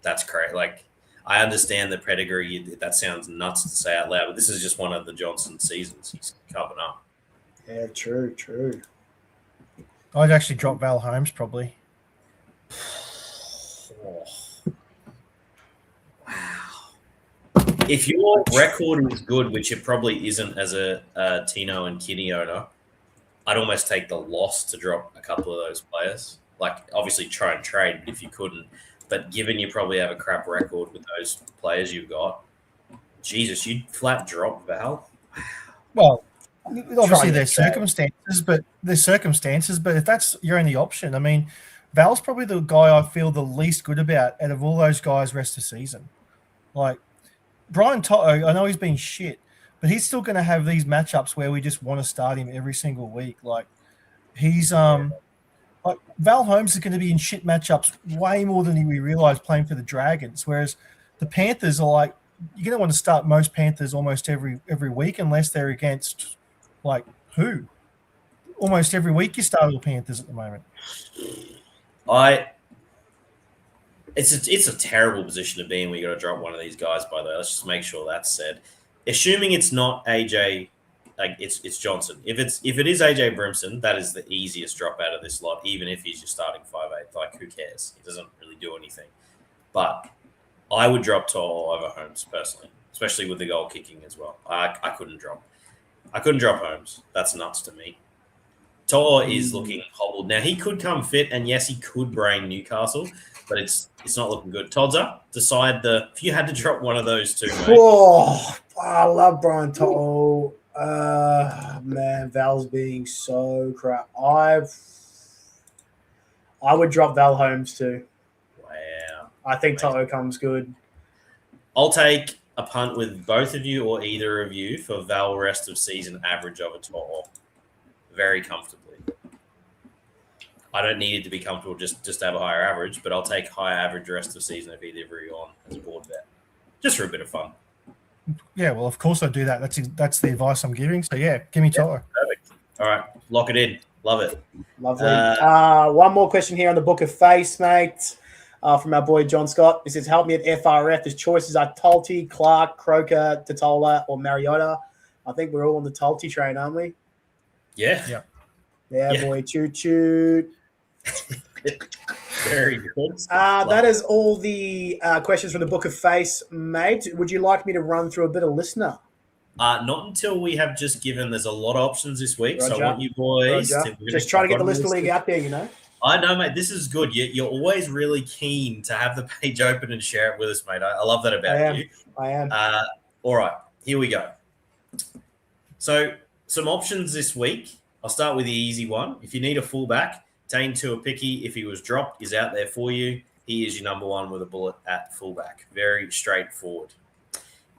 that's correct. Like I understand the pedigree. That sounds nuts to say out loud, but this is just one of the Johnson seasons. He's coming up. Yeah, true. I'd actually drop Val Holmes probably. Oh. Wow. If your record is good, which it probably isn't as a Tino and Kinney owner, I'd almost take the loss to drop a couple of those players. Like, obviously, try and trade if you couldn't. But given you probably have a crap record with those players you've got, Jesus, you'd flat drop Val. Well, obviously there's circumstances, but if that's your only option, I mean, Val's probably the guy I feel the least good about out of all those guys rest of season. Like, Brian To'o, I know he's been shit, but he's still going to have these matchups where we just want to start him every single week. Like, he's like Val Holmes is going to be in shit matchups way more than we realize playing for the Dragons, whereas the Panthers are like, you're going to want to start most Panthers almost every week unless they're against, like, who? Almost every week you start all Panthers at the moment. It's a terrible position to be in where you got to drop one of these guys, by the way. Let's just make sure that's said. Assuming it's not AJ like it's Johnson. If it is AJ Brimson, that is the easiest drop out of this lot. Even if he's your starting 5'8", like who cares? He doesn't really do anything. But I would drop To'o over Holmes personally, especially with the goal kicking as well. I couldn't drop Holmes. That's nuts to me. To'o is looking hobbled now. He could come fit, and yes, he could brain Newcastle, but it's not looking good. Todzer, decide if you had to drop one of those two, mate. Oh, I love Brian To'o. Man, Val's being so crap. I would drop Val Holmes too. Wow. I think To'o comes good. I'll take a punt with both of you or either of you for Val rest of season average over To'o. Very comfortably. I don't need it to be comfortable just to have a higher average, but I'll take higher average rest of season if either of you on as a board bet. Just for a bit of fun. Yeah, well, of course I do that. That's the advice I'm giving. So, yeah, give me To'o. Perfect. All right, lock it in. Love it. Lovely. One more question here on the Book of Face, mate, from our boy John Scott. He says, help me at FRF. His choices are Tolte, Clark, Croker, Totola, or Mariota. I think we're all on the Tolte train, aren't we? Yeah. Yeah, boy. Choo-choo. Very good. That is all the questions from the Book of Face, mate. Would you like me to run through a bit of listener? Not until we have just given. There's a lot of options this week, Roger. so I want you boys just trying to get the listener league out there, you know. I know, mate. This is good. You're always really keen to have the page open and share it with us, mate. I love that about you. I am. All right, here we go. So some options this week. I'll start with the easy one. If you need a fullback, Tane Tuapiki, if he was dropped, is out there for you. He is your number one with a bullet at fullback. Very straightforward.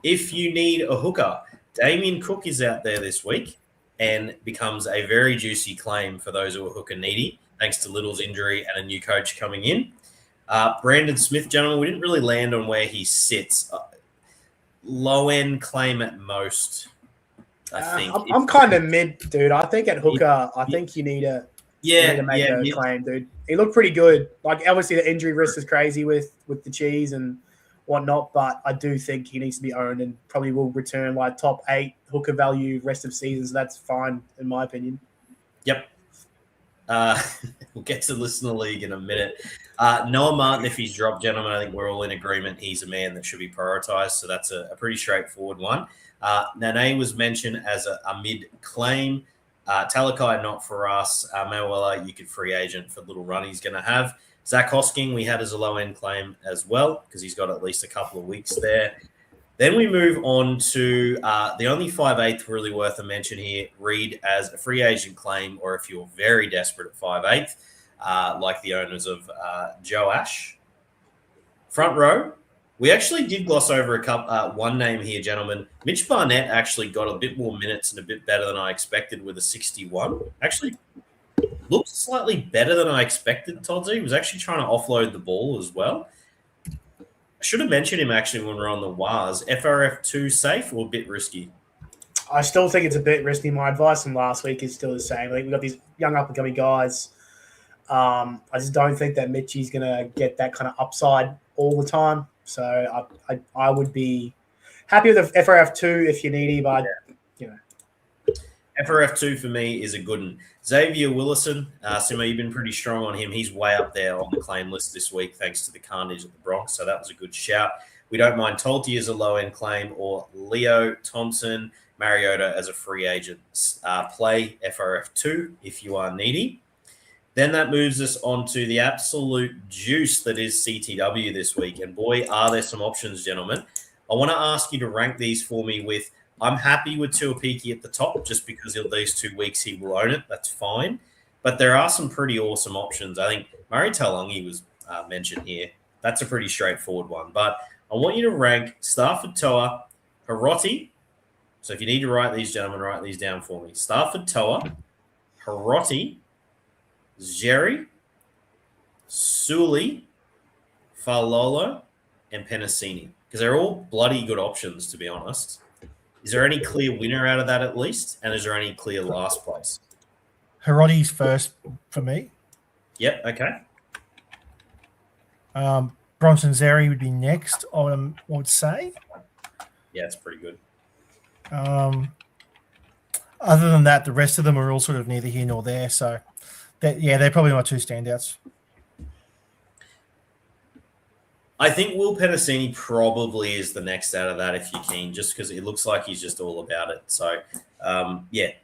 If you need a hooker, Damien Cook is out there this week and becomes a very juicy claim for those who are hooker needy, thanks to Little's injury and a new coach coming in. Brandon Smith, gentlemen, we didn't really land on where he sits. Low-end claim at most, I think. I'm kind of mid, dude. I think at hooker, I think you need to make a claim, dude. He looked pretty good. Like, obviously, the injury risk is crazy with the cheese and whatnot, but I do think he needs to be owned and probably will return like top 8 hooker value rest of season. So that's fine, in my opinion. Yep. We'll get to listener league in a minute. Noah Martin, if he's dropped, gentlemen, I think we're all in agreement. He's a man that should be prioritized. So that's a pretty straightforward one. Nane was mentioned as a mid claim. Talakai, not for us. Mawela, you could free agent for little run he's going to have. Zach Hosking, we had as a low-end claim as well because he's got at least a couple of weeks there. Then we move on to the only 5'8" really worth a mention here, Reed as a free agent claim, or if you're very desperate at 5'8", like the owners of Joe Ash. Front row, we actually did gloss over one name here, gentlemen. Mitch Barnett actually got a bit more minutes and a bit better than I expected with a 61. Actually looked slightly better than I expected, Todzy. He was actually trying to offload the ball as well. I should have mentioned him actually when we were on the WAS. FRF2 safe or a bit risky? I still think it's a bit risky. My advice from last week is still the same. I think we've got these young up-and-coming guys. I just don't think that Mitchie's going to get that kind of upside all the time. So I would be happy with the FRF2 if you need him, but you know. FRF2 for me is a good one. Xavier Willison, Simo, you've been pretty strong on him. He's way up there on the claim list this week thanks to the carnage at the Bronx, so that was a good shout. We don't mind Tolte as a low-end claim or Leo Thompson, Mariota as a free agent. Play FRF2 if you are needy. Then that moves us on to the absolute juice that is CTW this week. And boy, are there some options, gentlemen. I want to ask you to rank these for me with, I'm happy with Tuapiki at the top just because of these 2 weeks he will own it. That's fine. But there are some pretty awesome options. I think Murray Taulagi was mentioned here. That's a pretty straightforward one. But I want you to rank Stafford Toa, Hiroti. So if you need to write these, gentlemen, write these down for me. Stafford Toa, Hiroti, Jerry, Suli, Falolo, and Penasini. Because they're all bloody good options, to be honest. Is there any clear winner out of that at least? And is there any clear last place? Hiroti's first for me. Yep, okay. Bronson Zeri would be next, I would say. Yeah, it's pretty good. other than that, the rest of them are all sort of neither here nor there. So, they're probably my two standouts. I think Will Penasini probably is the next out of that if you're keen, just because it looks like he's just all about it. So,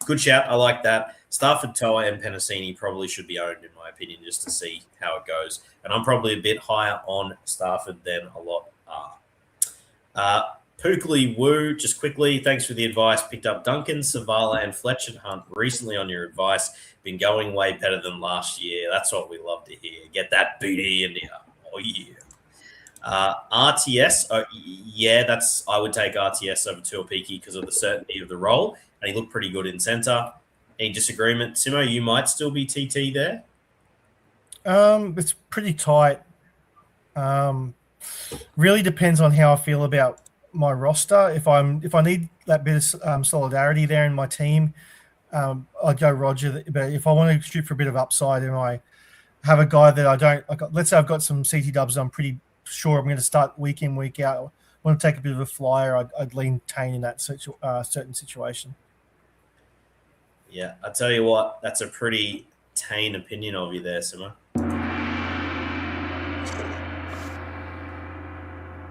good shout. I like that. Stafford, Toa, and Penasini probably should be owned, in my opinion, just to see how it goes. And I'm probably a bit higher on Stafford than a lot are. Pookley Woo, just quickly, thanks for the advice. Picked up Duncan, Savala, and Fletcher Hunt recently on your advice. Been going way better than last year. That's what we love to hear. Get that BDE in here. Oh, yeah. RTS, I would take RTS over Tuapiki because of the certainty of the role, and he looked pretty good in centre. Any disagreement? Simo, you might still be TT there? It's pretty tight. Really depends on how I feel about my roster. If I need that bit of solidarity there in my team, I'd go Roger. But if I want to shoot for a bit of upside and I have a guy that let's say I've got some CT dubs I'm pretty sure I'm going to start week in, week out. I want to take a bit of a flyer, I'd lean Tane in that certain situation. Yeah, I tell you what, that's a pretty Tane opinion of you there, Simo.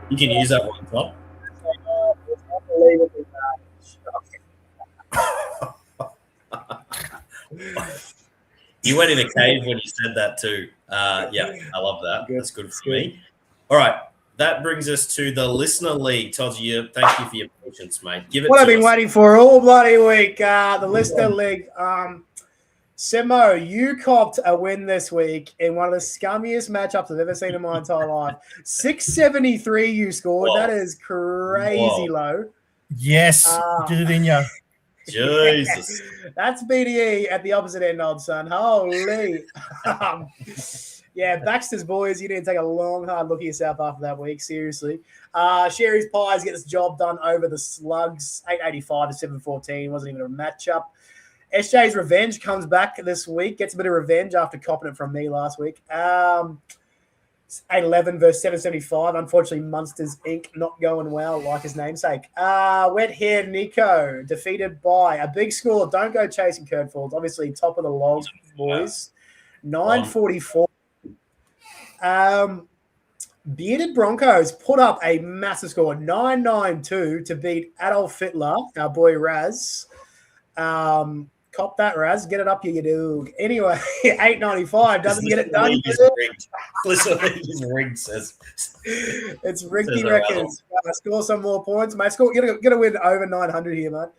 You can use that one, Tom. You went in a cave when you said that too. Yeah, I love that. That's good for me. All right, that brings us to the Listener League. Todd, thank you for your patience, mate. Give it. What I've been waiting for all bloody week. The Listener League. Simo, you copped a win this week in one of the scummiest matchups I've ever seen in my entire life. 673 you scored. Whoa. That is crazy low. Yes, did it in you. Jesus. That's BDE at the opposite end, old son. Holy. Baxter's boys, you need to take a long, hard look at yourself after that week. Seriously. Sherry's Pies get this job done over the Slugs. 885 to 714. Wasn't even a matchup. SJ's Revenge comes back this week. Gets a bit of revenge after copping it from me last week. 811 versus 775. Unfortunately, Munsters Inc. not going well, like his namesake. Wet Hair Nico defeated by a big score. Don't go chasing Kurt Falls. Obviously, top of the log, boys. 944. Bearded Broncos put up a massive score, 992 to beat Adolf Hitler, our boy Raz. Cop that, Raz. Get it up, you dog. Anyway, 895 doesn't get it done. Listen, he's rigged, says. It's rigged, he reckons. Score some more points, mate. Get a win over 900 here, mate.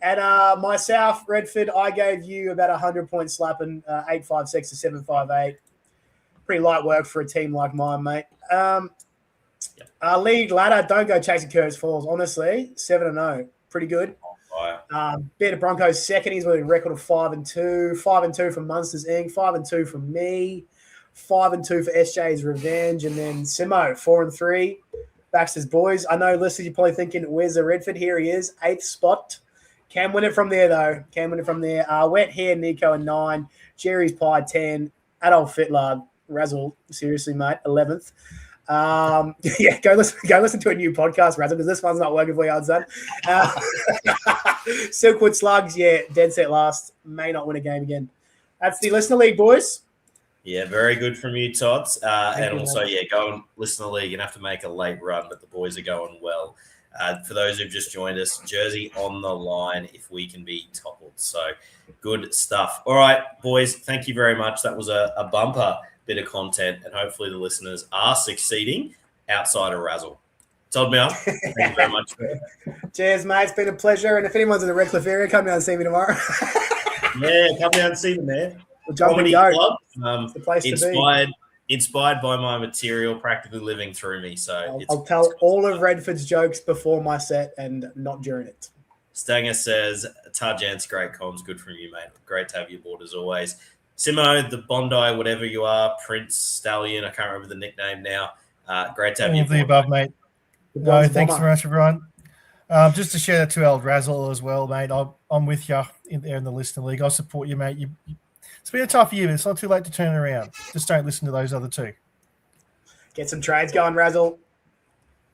And myself, Redford, I gave you about 100-point slapping, 856 to 758. Pretty light work for a team like mine, mate. League ladder, don't go chasing Curtis Falls. Honestly, 7-0. Pretty good. Bearded Broncos second. He's with a record of 5-2. 5-2 from Munsters Inc. 5-2 from me. 5-2 for SJ's Revenge. And then Simo, 4-3. Baxter's boys. I know, listeners, you're probably thinking, where's the Redford? Here he is, 8th spot. Can win it from there, though. Can win it from there. Wet Hair, Nico, and 9. Jerry's Pie, 10. Adolf Hitler, Razzle, seriously, mate, 11th. Go listen to a new podcast, Razzle, because this one's not working for you, I'd say. Silkwood Slugs, dead set last. May not win a game again. That's the Listener League, boys. Yeah, very good from you, Todd. And also, go and listen to the league. You're going to have to make a late run, but the boys are going well. For those who've just joined us, Jersey on the line if we can be toppled. So good stuff. All right, boys, thank you very much. That was a bumper bit of content, and hopefully the listeners are succeeding outside of Razzle. Todd Mount, thank you very much. Cheers, mate. It's been a pleasure. And if anyone's in the Redcliffe area, come down and see me tomorrow. Come down and see me, man. We'll jump and go. Club, it's the place to be. Inspired by my material practically living through me. So I'll tell all of Redford's jokes before my set and not during it. Stanger says, Tarjant's great comms. Good from you, mate. Great to have you aboard as always. Simo, the Bondi, whatever you are, Prince, Stallion, I can't remember the nickname now. Great to have you aboard. All of the above, mate. No, thanks very much, everyone. Just to share that to Eld Razzle as well, mate. I'm with you in the Listener League. I support you, mate. It's been a tough year, but it's not too late to turn it around. Just don't listen to those other two. Get some trades going, Razzle.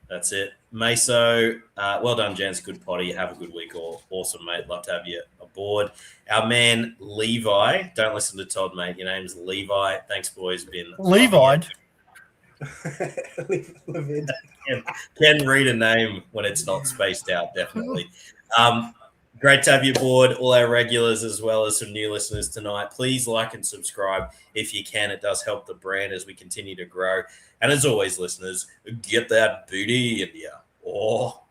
That's it. Meso, well done, gents. Good potty. Have a good week. Awesome, mate. Love to have you aboard. board. Our man Levi, don't listen to Todd, mate. Your name's Levi. Thanks, boys. Been Levi. Can read a name when it's not spaced out, definitely. Great to have you aboard, all our regulars as well as some new listeners tonight. Please like and subscribe if you can. It does help the brand as we continue to grow. And as always, listeners, get that booty in you. Oh.